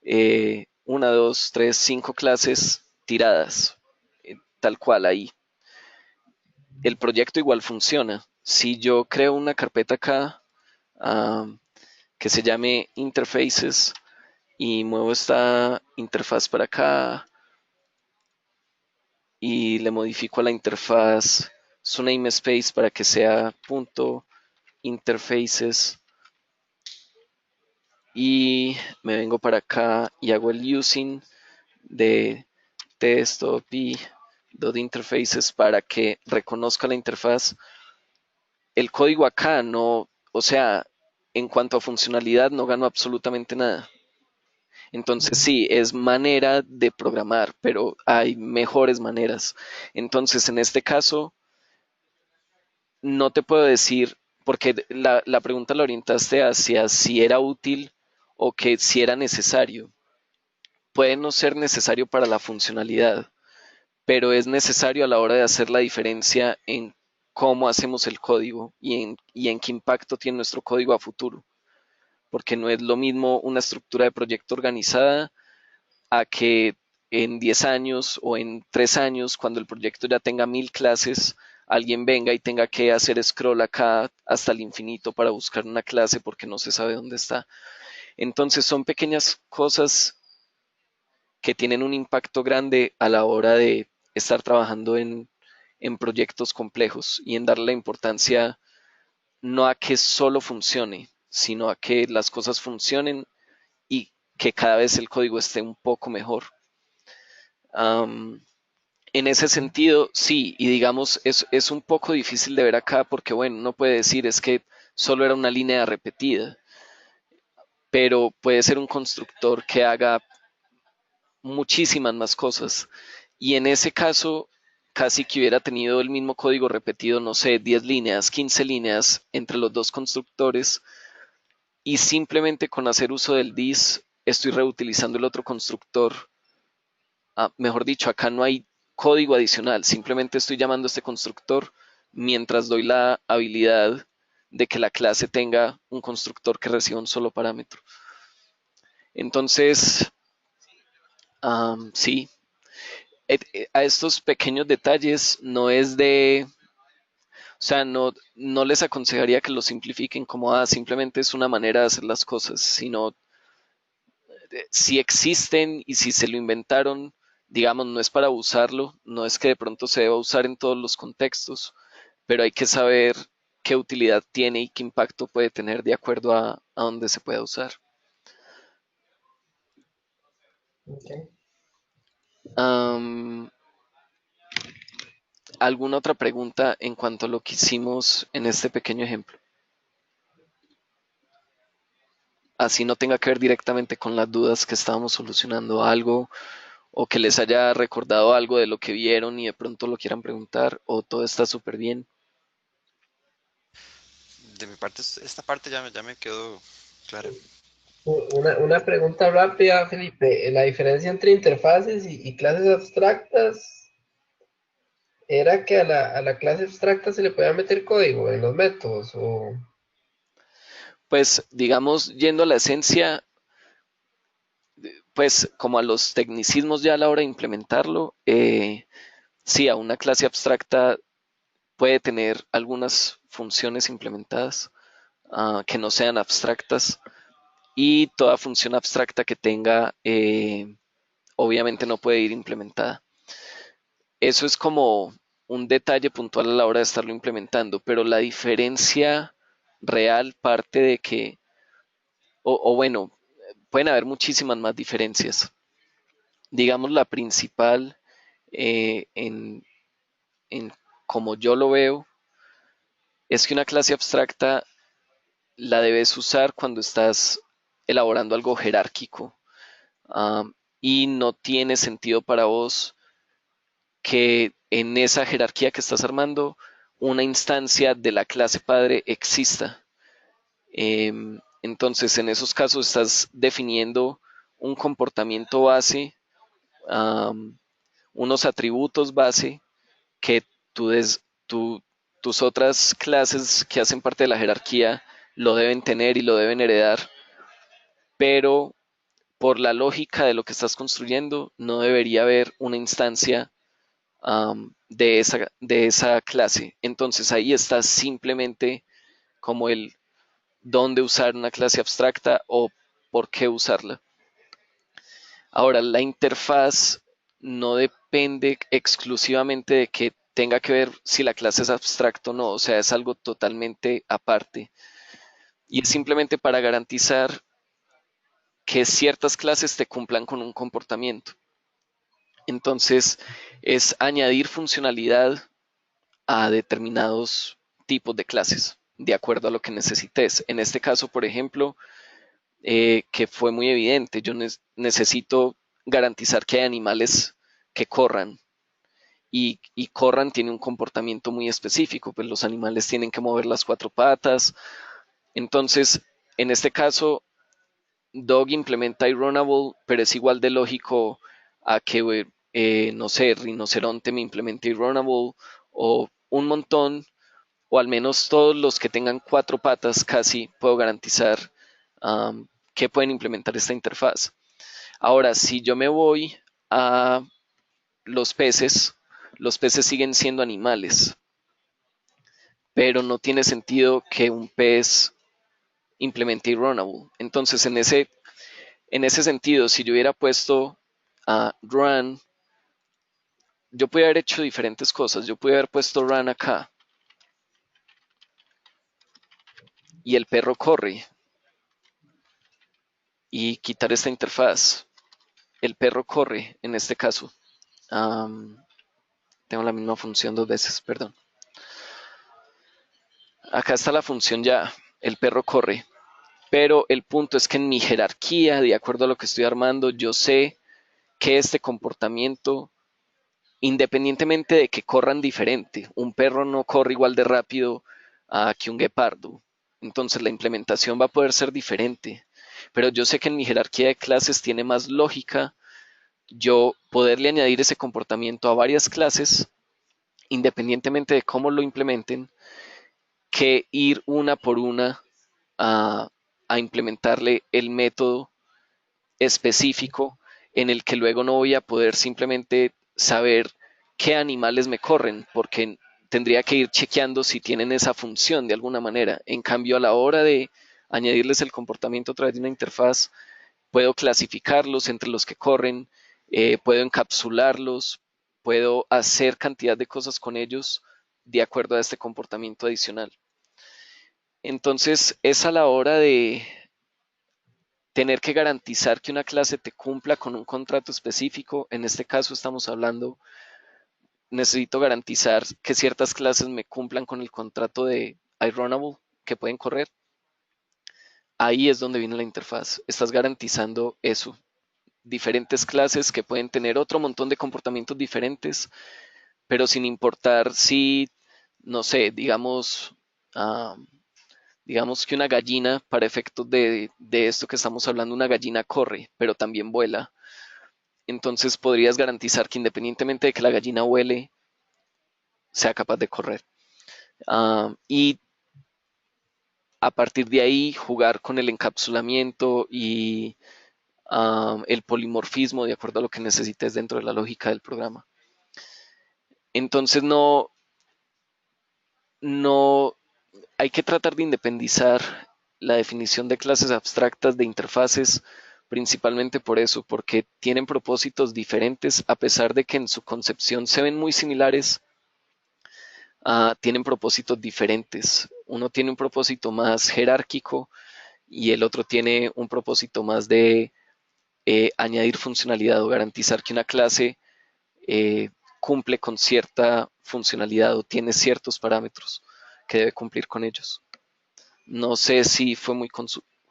[SPEAKER 1] 1, 2, 3, 5 clases tiradas, tal cual ahí. El proyecto igual funciona. Si yo creo una carpeta acá que se llame interfaces y muevo esta interfaz para acá y le modifico a la interfaz su namespace para que sea punto interfaces y me vengo para acá y hago el using de test.p.interfaces para que reconozca la interfaz. El código acá no, o sea, en cuanto a funcionalidad no gano absolutamente nada. Entonces sí, es manera de programar, pero hay mejores maneras. Entonces, en este caso, no te puedo decir, porque la pregunta la orientaste hacia si era útil o que si era necesario. Puede no ser necesario para la funcionalidad, pero es necesario a la hora de hacer la diferencia en cómo hacemos el código y en qué impacto tiene nuestro código a futuro. Porque no es lo mismo una estructura de proyecto organizada a que en 10 años o en 3 años, cuando el proyecto ya tenga 1000 clases, alguien venga y tenga que hacer scroll acá hasta el infinito para buscar una clase porque no se sabe dónde está. Entonces son pequeñas cosas que tienen un impacto grande a la hora de estar trabajando en proyectos complejos y en darle la importancia no a que solo funcione, sino a que las cosas funcionen y que cada vez el código esté un poco mejor. Um, en ese sentido, sí, y digamos, es un poco difícil de ver acá porque, bueno, uno puede decir es que solo era una línea repetida, pero puede ser un constructor que haga muchísimas más cosas. Y en ese caso, casi que hubiera tenido el mismo código repetido, no sé, 10 líneas, 15 líneas entre los dos constructores, y simplemente con hacer uso del this estoy reutilizando el otro constructor. Mejor dicho, acá no hay código adicional, simplemente estoy llamando a este constructor mientras doy la habilidad de que la clase tenga un constructor que reciba un solo parámetro. Entonces, sí, a estos pequeños detalles no es de, o sea, no les aconsejaría que lo simplifiquen como, simplemente es una manera de hacer las cosas, sino si existen y si se lo inventaron, digamos, no es para usarlo, no es que de pronto se deba usar en todos los contextos, pero hay que saber qué utilidad tiene y qué impacto puede tener de acuerdo a dónde se pueda usar.
[SPEAKER 3] Okay.
[SPEAKER 1] Am, ¿Alguna otra pregunta en cuanto a lo que hicimos en este pequeño ejemplo? Así no tenga que ver directamente con las dudas que estábamos solucionando, algo o que les haya recordado algo de lo que vieron y de pronto lo quieran preguntar, o todo está súper bien.
[SPEAKER 2] De mi parte, esta parte ya me quedó clara.
[SPEAKER 3] Una pregunta rápida, Felipe. La diferencia entre interfaces y clases abstractas era que a la clase abstracta se le podía meter código en los métodos o...
[SPEAKER 1] Pues digamos, yendo a la esencia, pues como a los tecnicismos ya a la hora de implementarlo, sí, a una clase abstracta puede tener algunas funciones implementadas que no sean abstractas, y toda función abstracta que tenga, obviamente no puede ir implementada. Eso es como un detalle puntual a la hora de estarlo implementando, pero la diferencia real parte de que, o bueno, pueden haber muchísimas más diferencias. Digamos, la principal, en como yo lo veo, es que una clase abstracta la debes usar cuando estás elaborando algo jerárquico, um, y no tiene sentido para vos que en esa jerarquía que estás armando una instancia de la clase padre exista. Entonces, en esos casos estás definiendo un comportamiento base, um, unos atributos base que tú tus otras clases que hacen parte de la jerarquía lo deben tener y lo deben heredar, pero por la lógica de lo que estás construyendo no debería haber una instancia de esa clase. Entonces ahí está simplemente como el dónde usar una clase abstracta o por qué usarla. Ahora, la interfaz no depende exclusivamente de que tenga que ver si la clase es abstracta o no, o sea, es algo totalmente aparte. Y es simplemente para garantizar que ciertas clases te cumplan con un comportamiento. Entonces, es añadir funcionalidad a determinados tipos de clases, de acuerdo a lo que necesites. En este caso, por ejemplo, que fue muy evidente, yo necesito garantizar que hay animales que corran, y corran tiene un comportamiento muy específico, pues los animales tienen que mover las cuatro patas. Entonces, en este caso, Dog implementa iRunnable, pero es igual de lógico a que, no sé, Rinoceronte me implemente iRunnable, o un montón, o al menos todos los que tengan cuatro patas casi puedo garantizar que pueden implementar esta interfaz. Ahora, si yo me voy a los peces siguen siendo animales, pero no tiene sentido que un pez implemente iRunnable. Entonces, en ese sentido, si yo hubiera puesto a run, yo pude haber hecho diferentes cosas. Yo pude haber puesto run acá y el perro corre, y quitar esta interfaz. El perro corre en este caso. Tengo la misma función dos veces, perdón. Acá está la función ya, el perro corre. Pero el punto es que en mi jerarquía, de acuerdo a lo que estoy armando, yo sé que este comportamiento, independientemente de que corran diferente, un perro no corre igual de rápido que un guepardo. Entonces la implementación va a poder ser diferente. Pero yo sé que en mi jerarquía de clases tiene más lógica yo poderle añadir ese comportamiento a varias clases, independientemente de cómo lo implementen, que ir una por una a, a implementarle el método específico en el que luego no voy a poder simplemente saber qué animales me corren, porque tendría que ir chequeando si tienen esa función de alguna manera. En cambio, a la hora de añadirles el comportamiento a través de una interfaz, puedo clasificarlos entre los que corren, puedo encapsularlos, puedo hacer cantidad de cosas con ellos de acuerdo a este comportamiento adicional. Entonces, es a la hora de tener que garantizar que una clase te cumpla con un contrato específico. En este caso estamos hablando, necesito garantizar que ciertas clases me cumplan con el contrato de iRunnable que pueden correr. Ahí es donde viene la interfaz. Estás garantizando eso. Diferentes clases que pueden tener otro montón de comportamientos diferentes, pero sin importar si, no sé, ah, digamos que una gallina, para efectos de esto que estamos hablando, una gallina corre, pero también vuela. Entonces podrías garantizar que independientemente de que la gallina vuele, sea capaz de correr. Y a partir de ahí jugar con el encapsulamiento y el polimorfismo de acuerdo a lo que necesites dentro de la lógica del programa. Entonces no hay que tratar de independizar la definición de clases abstractas de interfaces, principalmente por eso, porque tienen propósitos diferentes, a pesar de que en su concepción se ven muy similares, tienen propósitos diferentes. Uno tiene un propósito más jerárquico y el otro tiene un propósito más de añadir funcionalidad o garantizar que una clase eh, cumple con cierta funcionalidad o tiene ciertos parámetros que debe cumplir con ellos. No sé si fue muy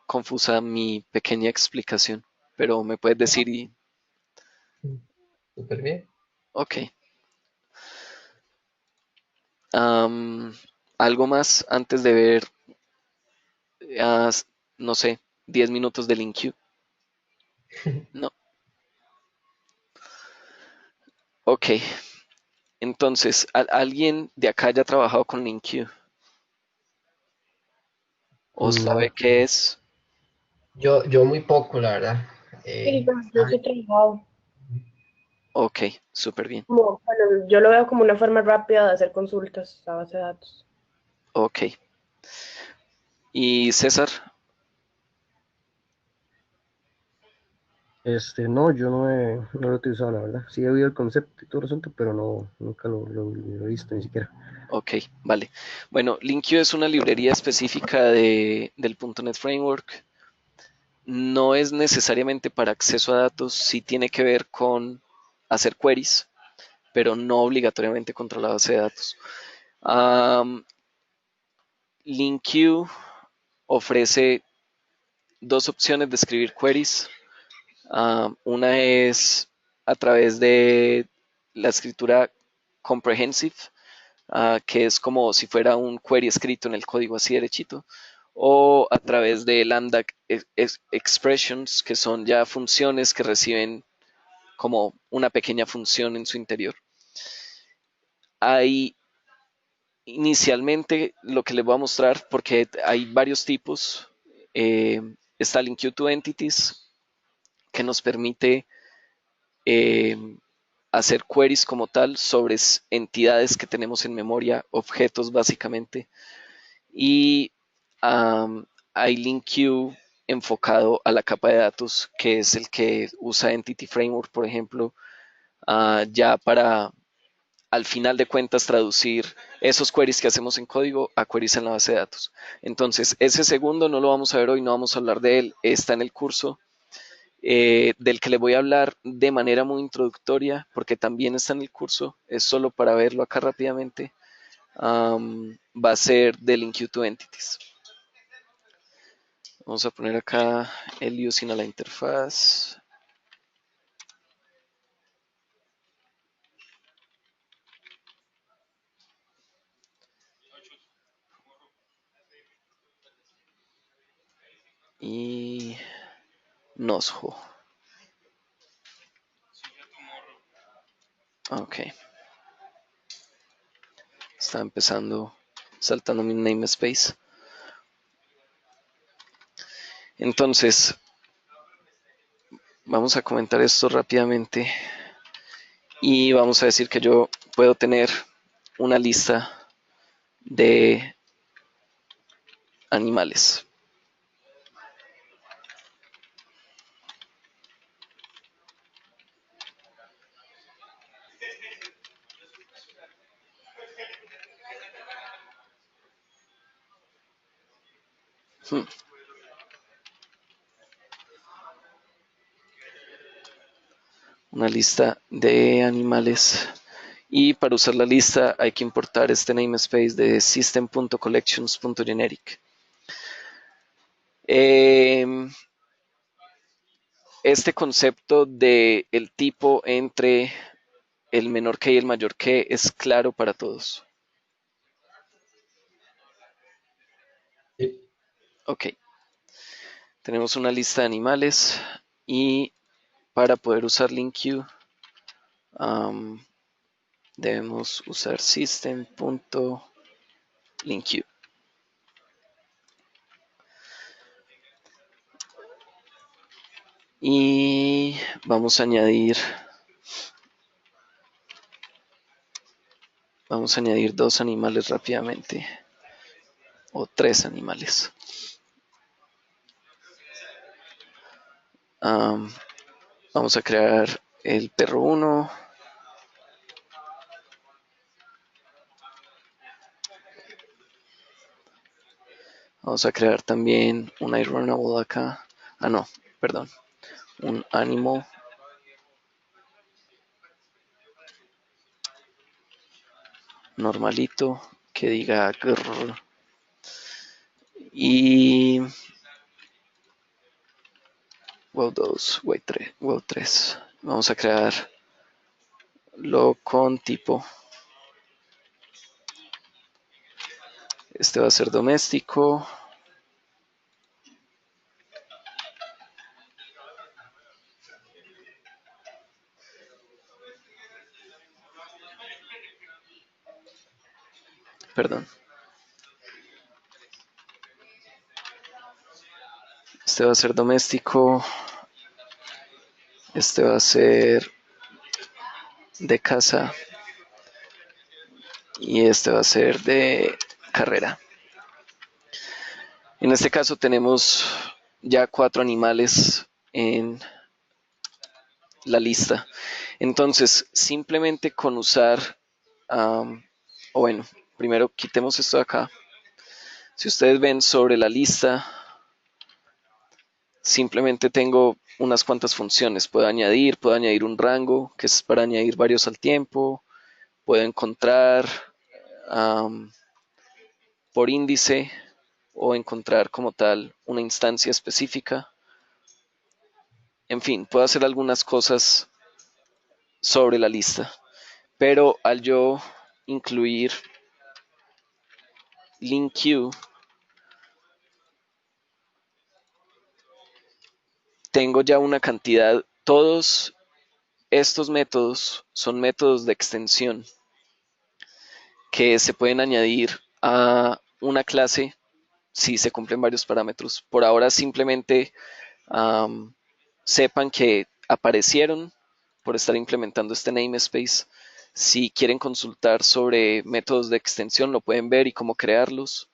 [SPEAKER 1] confusa mi pequeña explicación, pero me puedes decir y...
[SPEAKER 3] Súper bien.
[SPEAKER 1] Ok. Am, ¿Algo más antes de ver, ah, no sé, 10 minutos de LinQ? No. Ok. Entonces, ¿alguien de acá ya ha trabajado con LinQ? ¿O sabe
[SPEAKER 3] No,
[SPEAKER 1] qué es?
[SPEAKER 3] yo muy poco, la verdad.
[SPEAKER 4] Sí,
[SPEAKER 3] Eh,
[SPEAKER 4] yo sí he trabajado.
[SPEAKER 1] Ok, súper bien.
[SPEAKER 4] Bueno, yo lo veo como una forma rápida de hacer consultas a base de datos.
[SPEAKER 1] Ok. ¿Y César?
[SPEAKER 5] No, yo no lo he utilizado, la verdad. Sí he oído el concepto y todo el asunto, pero no, nunca lo he visto ni siquiera.
[SPEAKER 1] Ok, vale. Bueno, LinQ es una librería específica del .NET Framework. No es necesariamente para acceso a datos, sí tiene que ver con hacer queries, pero no obligatoriamente contra la base de datos. LinQ ofrece dos opciones de escribir queries. Una es a través de la escritura comprehensive, que es como si fuera un query escrito en el código así derechito, o a través de lambda expressions, que son ya funciones que reciben como una pequeña función en su interior. Hay inicialmente lo que les voy a mostrar, porque hay varios tipos, está el Enqueue to Entities, que nos permite eh, hacer queries como tal sobre entidades que tenemos en memoria, objetos básicamente, y hay LinQ enfocado a la capa de datos, que es el que usa Entity Framework, por ejemplo, ya para al final de cuentas traducir esos queries que hacemos en código a queries en la base de datos. Entonces, ese segundo no lo vamos a ver hoy, no vamos a hablar de él, está en el curso. Del que le voy a hablar de manera muy introductoria, porque también está en el curso, es solo para verlo acá rápidamente, va a ser del Enqueue to Entities. Vamos a poner acá el using a la interfaz. Y Nosho. Ok. Está empezando, saltando mi namespace. Entonces, vamos a comentar esto rápidamente y vamos a decir que yo puedo tener una lista de animales. Hmm. una lista de animales. Y para usar la lista hay que importar este namespace de system.collections.generic. Este concepto de el tipo entre el menor que y el mayor que es claro para todos.
[SPEAKER 3] Sí.
[SPEAKER 1] Ok. Tenemos una lista de animales y para poder usar LinkQ debemos usar system.linkQ. Y vamos a añadir dos animales rápidamente, o 3 animales. Vamos a crear el perro 1. Vamos a crear también un iRunnable acá. No, perdón. Un animal. Normalito que diga grrr. Y wow 2, wow 3. Vamos a crear lo con tipo. Este va a ser doméstico. Perdón. Este va a ser doméstico. Este va a ser de casa. Y este va a ser de carrera. En este caso tenemos ya 4 animales en la lista. Entonces, simplemente con usar, o bueno, primero quitemos esto de acá. Si ustedes ven sobre la lista, simplemente tengo unas cuantas funciones. Puedo añadir un rango, que es para añadir varios al tiempo. Puedo encontrar por índice o encontrar como tal una instancia específica. En fin, puedo hacer algunas cosas sobre la lista, pero al yo incluir LinkQ, tengo ya una cantidad. Todos estos métodos son métodos de extensión que se pueden añadir a una clase si se cumplen varios parámetros. Por ahora simplemente sepan que aparecieron por estar implementando este namespace. Si quieren consultar sobre métodos de extensión, lo pueden ver y cómo crearlos,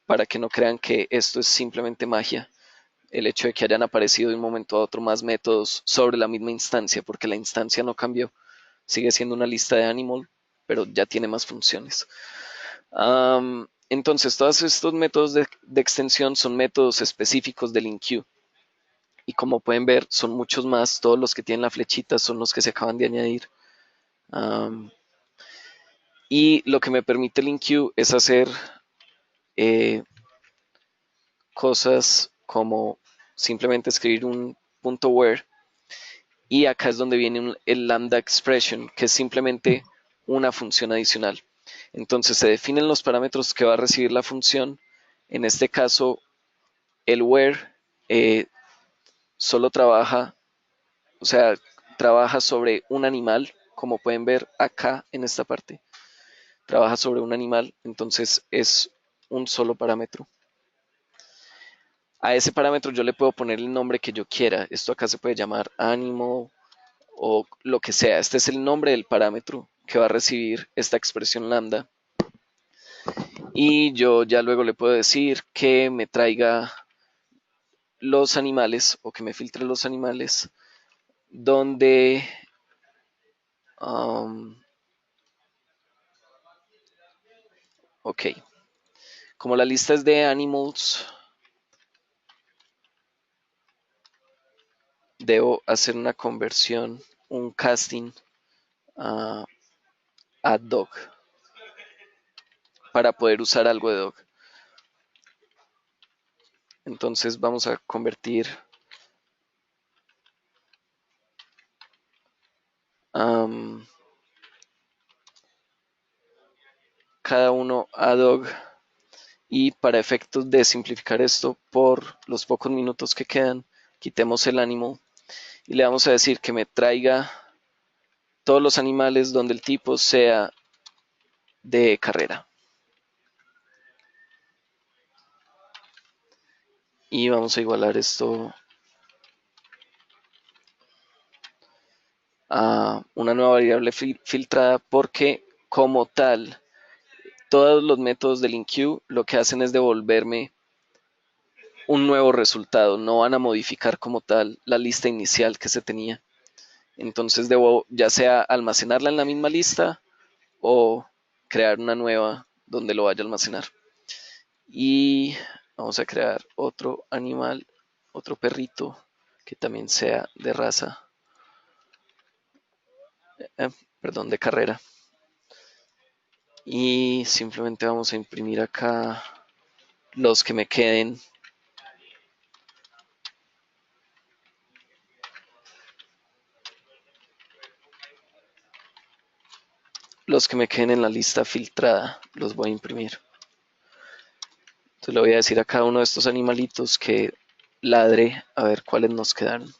[SPEAKER 1] para que no crean que esto es simplemente magia. El hecho de que hayan aparecido de un momento a otro más métodos sobre la misma instancia, porque la instancia no cambió. Sigue siendo una lista de animal, pero ya tiene más funciones. Entonces, todos estos métodos de extensión son métodos específicos del LinkQ. Y como pueden ver, son muchos más. Todos los que tienen la flechita son los que se acaban de añadir. Y lo que me permite LinkQ es hacer cosas como simplemente escribir un .where. Y acá es donde viene el lambda expression, que es simplemente una función adicional. Entonces se definen los parámetros que va a recibir la función. En este caso, el where solo trabaja, o sea, trabaja sobre un animal, como pueden ver acá en esta parte. Trabaja sobre un animal, entonces es un solo parámetro. A ese parámetro yo le puedo poner el nombre que yo quiera. Esto acá se puede llamar animal o lo que sea. Este es el nombre del parámetro que va a recibir esta expresión lambda. Y yo ya luego le puedo decir que me traiga los animales o que me filtre los animales donde ok, como la lista es de animals, debo hacer una conversión, un casting a dog para poder usar algo de dog. Entonces vamos a convertir cada uno a dog, y para efectos de simplificar esto por los pocos minutos que quedan, quitemos el animal y le vamos a decir que me traiga todos los animales donde el tipo sea de carrera. Y vamos a igualar esto a una nueva variable filtrada, porque como tal todos los métodos del enqueue lo que hacen es devolverme un nuevo resultado, no van a modificar como tal la lista inicial que se tenía. Entonces debo ya sea almacenarla en la misma lista o crear una nueva donde lo vaya a almacenar. Y vamos a crear otro animal, otro perrito que también sea de raza, perdón, de carrera. Y simplemente vamos a imprimir acá los que me queden. Los que me queden en la lista filtrada los voy a imprimir. Entonces le voy a decir a cada uno de estos animalitos que ladre a ver cuáles nos quedaron.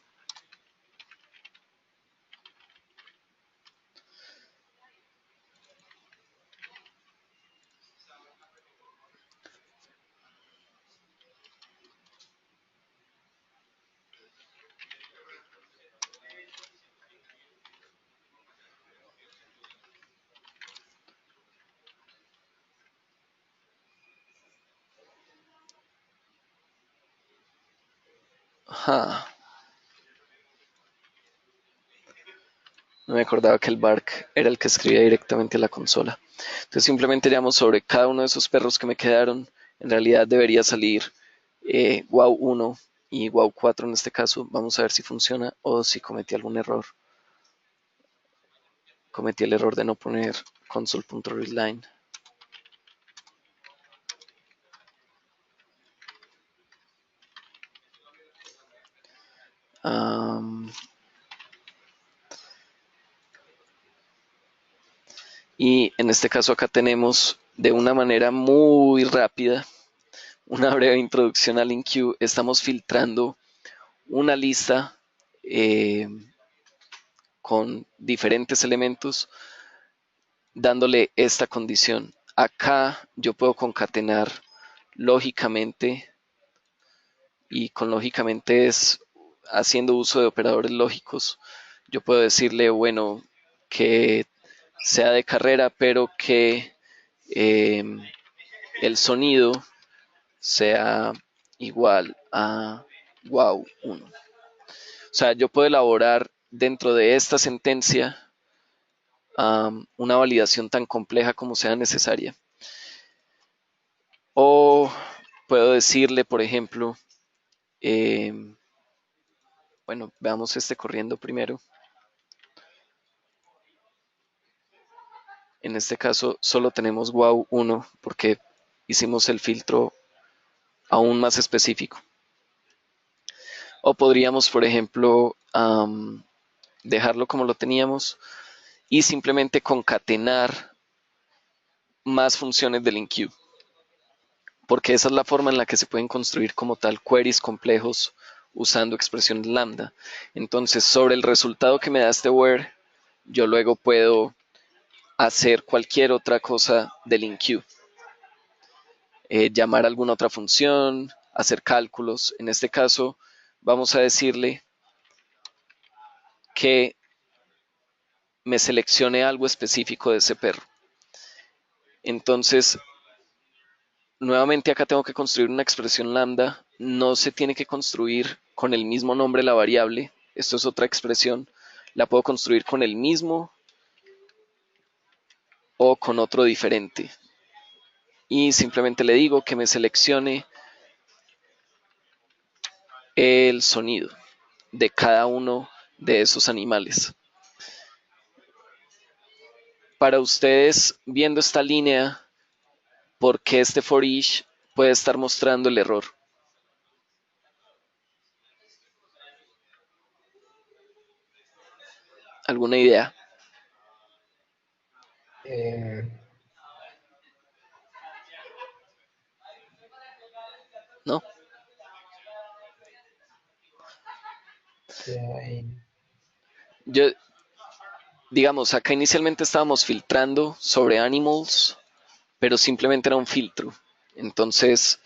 [SPEAKER 1] Ajá. No me acordaba que el bark era el que escribía directamente a la consola. Entonces simplemente iríamos sobre cada uno de esos perros que me quedaron. En realidad debería salir wow 1 y wow 4 en este caso. Vamos a ver si funciona o si cometí algún error. Cometí el error de no poner console.readline. Y en este caso acá tenemos de una manera muy rápida una breve introducción al enqueue. Estamos filtrando una lista con diferentes elementos, dándole esta condición. Acá yo puedo concatenar lógicamente, y con lógicamente es haciendo uso de operadores lógicos. Yo puedo decirle, bueno, que sea de carrera, pero que el sonido sea igual a wow 1. O sea, yo puedo elaborar dentro de esta sentencia una validación tan compleja como sea necesaria. O puedo decirle, por ejemplo, bueno, veamos este corriendo primero. En este caso solo tenemos wow 1 porque hicimos el filtro aún más específico. O podríamos, por ejemplo, dejarlo como lo teníamos y simplemente concatenar más funciones del enqueue, porque esa es la forma en la que se pueden construir como tal queries complejos usando expresiones lambda. Entonces, sobre el resultado que me da este where, yo luego puedo hacer cualquier otra cosa del enqueue. Llamar alguna otra función, hacer cálculos. En este caso, vamos a decirle que me seleccione algo específico de ese perro. Entonces, nuevamente acá tengo que construir una expresión lambda. No se tiene que construir con el mismo nombre la variable. Esto es otra expresión. La puedo construir con el mismo o con otro diferente. Y simplemente le digo que me seleccione el sonido. de cada uno de esos animales. Para ustedes, viendo esta línea, ¿por qué este for each puede estar mostrando el error? ¿Alguna idea?
[SPEAKER 3] Eh,
[SPEAKER 1] ¿No?
[SPEAKER 3] que hay-
[SPEAKER 1] Yo, digamos, acá inicialmente estábamos filtrando sobre animals, pero simplemente era un filtro. Entonces,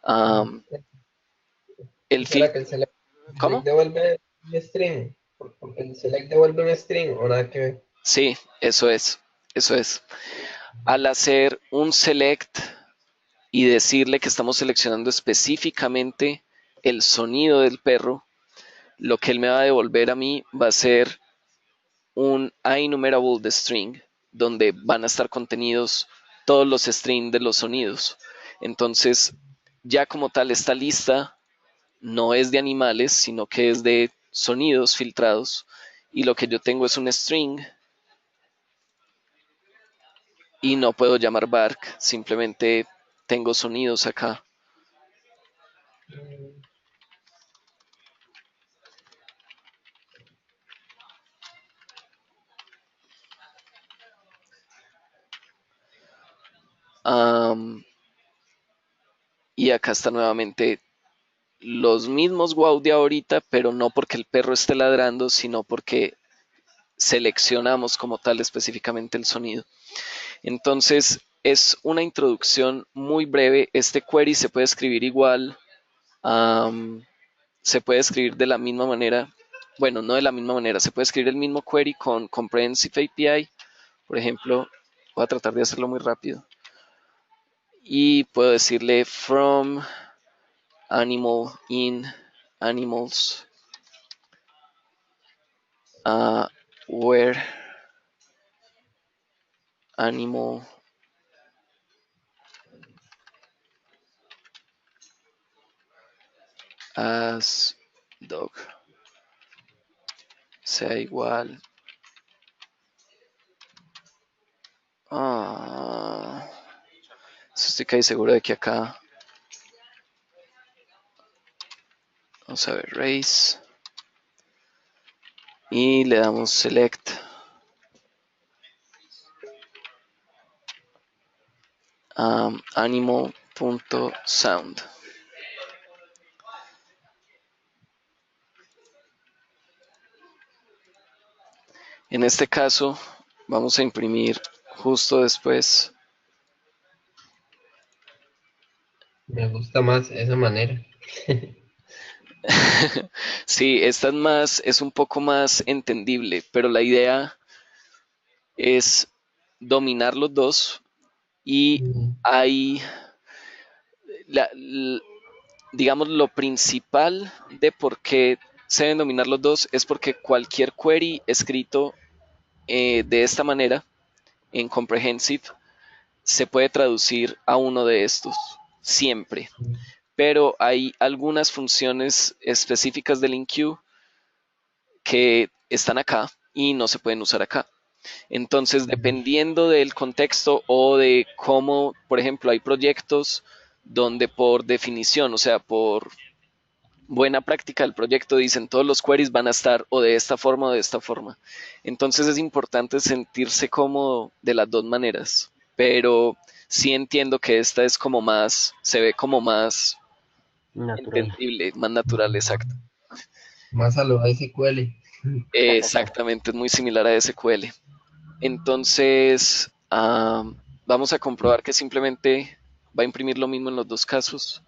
[SPEAKER 1] um, el
[SPEAKER 3] ¿Será
[SPEAKER 1] filtro,
[SPEAKER 3] que el select
[SPEAKER 1] ¿cómo?
[SPEAKER 3] devuelve un string? Porque el select devuelve un string o nada que ver.
[SPEAKER 1] Sí, eso es, eso es. Al hacer un select y decirle que estamos seleccionando específicamente el sonido del perro, lo que él me va a devolver a mí va a ser un IEnumerable de string, donde van a estar contenidos todos los strings de los sonidos. Entonces, ya como tal, esta lista no es de animales, sino que es de sonidos filtrados. Y lo que yo tengo es un string y no puedo llamar bark, simplemente tengo sonidos acá. Um, y acá está nuevamente los mismos wow de ahorita, pero no porque el perro esté ladrando, sino porque seleccionamos como tal específicamente el sonido. Entonces es una introducción muy breve. Este query se puede escribir igual, se puede escribir de la misma manera. Bueno, no de la misma manera, se puede escribir el mismo query con Comprehensive API. Por ejemplo, voy a tratar de hacerlo muy rápido. Y puedo decirle from animal in animals where animal as dog sea igual estoy casi seguro de que acá vamos a ver race y le damos select animal.sound. En este caso vamos a imprimir justo después.
[SPEAKER 3] Me gusta más esa manera.
[SPEAKER 1] Sí, esta es un poco más entendible, pero la idea es dominar los dos y
[SPEAKER 3] Mm,
[SPEAKER 1] hay, digamos, lo principal de por qué se deben dominar los dos es porque cualquier query escrito de esta manera en Comprehensive se puede traducir a uno de estos, siempre. Pero hay algunas funciones específicas del InQ que están acá y no se pueden usar acá. Entonces, dependiendo del contexto o de cómo, por ejemplo, hay proyectos donde por definición, o sea, por buena práctica del proyecto, dicen todos los queries van a estar o de esta forma o de esta forma. Entonces es importante sentirse cómodo de las dos maneras, pero sí entiendo que esta es como más, se ve como más
[SPEAKER 5] Natural.
[SPEAKER 1] entendible, más natural, exacto.
[SPEAKER 3] Más a lo SQL.
[SPEAKER 1] Exactamente, es muy similar a SQL. Entonces, vamos a comprobar que simplemente va a imprimir lo mismo en los dos casos,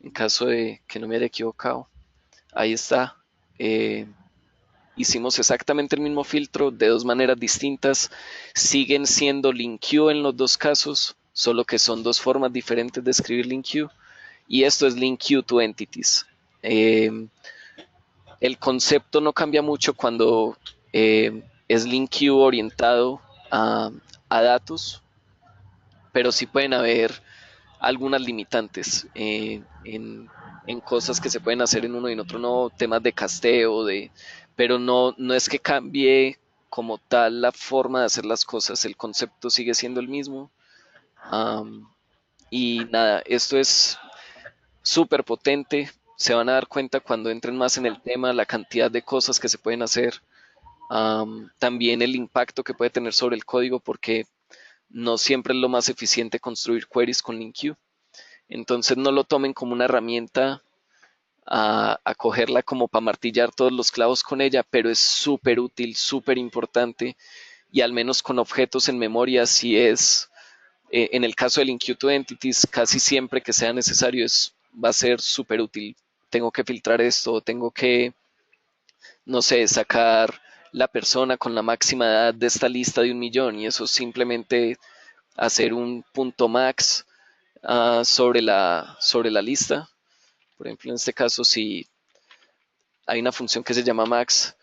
[SPEAKER 1] en caso de que no me haya equivocado. Ahí está. Eh, hicimos exactamente el mismo filtro de dos maneras distintas. Siguen siendo LINQ en los dos casos, solo que son dos formas diferentes de escribir LINQ. Y esto es LINQ to entities. El concepto no cambia mucho cuando es LINQ orientado a datos, pero sí pueden haber algunas limitantes en cosas que se pueden hacer en uno y en otro no, temas de casteo, pero no es que cambie como tal la forma de hacer las cosas, el concepto sigue siendo el mismo. Am, y nada, esto es súper potente, se van a dar cuenta cuando entren más en el tema, la cantidad de cosas que se pueden hacer, también el impacto que puede tener sobre el código, porque no siempre es lo más eficiente construir queries con LINQ. Entonces no lo tomen como una herramienta a cogerla como para martillar todos los clavos con ella, pero es súper útil, súper importante, y al menos con objetos en memoria, si es, en el caso del Enqueue to Entities, casi siempre que sea necesario va a ser súper útil. Tengo que filtrar esto, tengo que, no sé, sacar la persona con la máxima edad de esta lista de 1 millón, y eso simplemente hacer un punto max sobre la lista. Por ejemplo, en este caso, si hay una función que se llama max,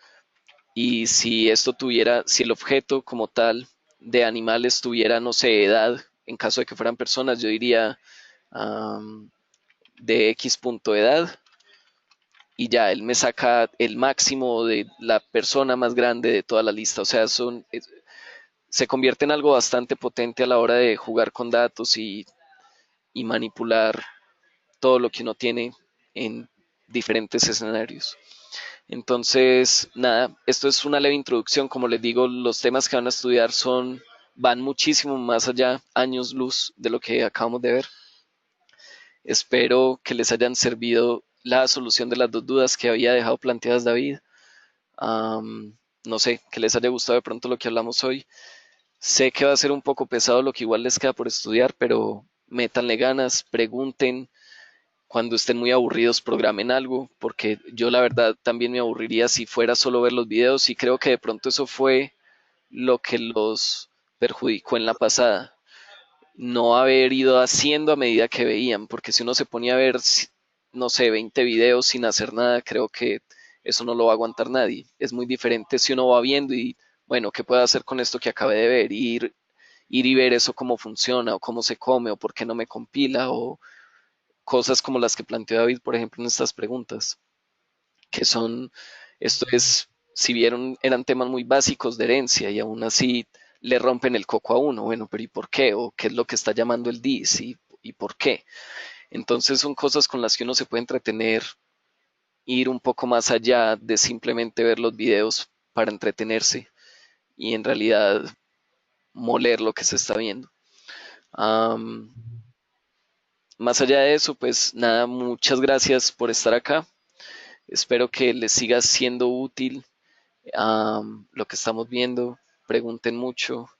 [SPEAKER 1] y si esto tuviera, si el objeto como tal de animales tuviera, no sé, edad, en caso de que fueran personas, yo diría de X punto edad, y ya él me saca el máximo de la persona más grande de toda la lista. O sea, se convierte en algo bastante potente a la hora de jugar con datos y manipular todo lo que uno tiene en diferentes escenarios. Entonces, nada, esto es una leve introducción. Como les digo, los temas que van a estudiar van muchísimo más allá, años luz de lo que acabamos de ver. Espero que les hayan servido la solución de las dos dudas que había dejado planteadas David. No sé, que les haya gustado de pronto lo que hablamos hoy. Sé que va a ser un poco pesado lo que igual les queda por estudiar, pero métanle ganas, pregunten. Cuando estén muy aburridos, programen algo, porque yo la verdad también me aburriría si fuera solo ver los videos, y creo que de pronto eso fue lo que los perjudicó en la pasada, no haber ido haciendo a medida que veían, porque si uno se ponía a ver, no sé, 20 videos sin hacer nada, creo que eso no lo va a aguantar nadie. Es muy diferente si uno va viendo y, bueno, ¿qué puedo hacer con esto que acabé de ver? Ir y ver eso cómo funciona, o cómo se come, o por qué no me compila, o cosas como las que planteó David, por ejemplo, en estas preguntas, que son, esto es, si vieron, eran temas muy básicos de herencia, y aún así le rompen el coco a uno. Bueno, pero ¿y por qué? ¿O qué es lo que está llamando el DIS? ¿Y por qué? Entonces son cosas con las que uno se puede entretener, ir un poco más allá de simplemente ver los videos para entretenerse y en realidad moler lo que se está viendo. Um, Más allá de eso, pues nada, muchas gracias por estar acá. Espero que les siga siendo útil lo que estamos viendo. Pregunten mucho,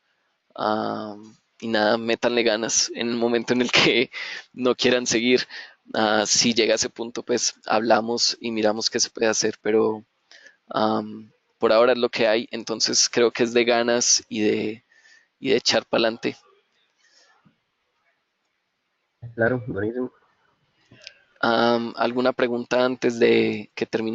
[SPEAKER 1] y nada, métanle ganas en el momento en el que no quieran seguir. Si llega a ese punto, pues hablamos y miramos qué se puede hacer, pero por ahora es lo que hay. Entonces creo que es de ganas y de echar para adelante.
[SPEAKER 5] Claro, buenísimo.
[SPEAKER 1] ¿Alguna pregunta antes de que termine?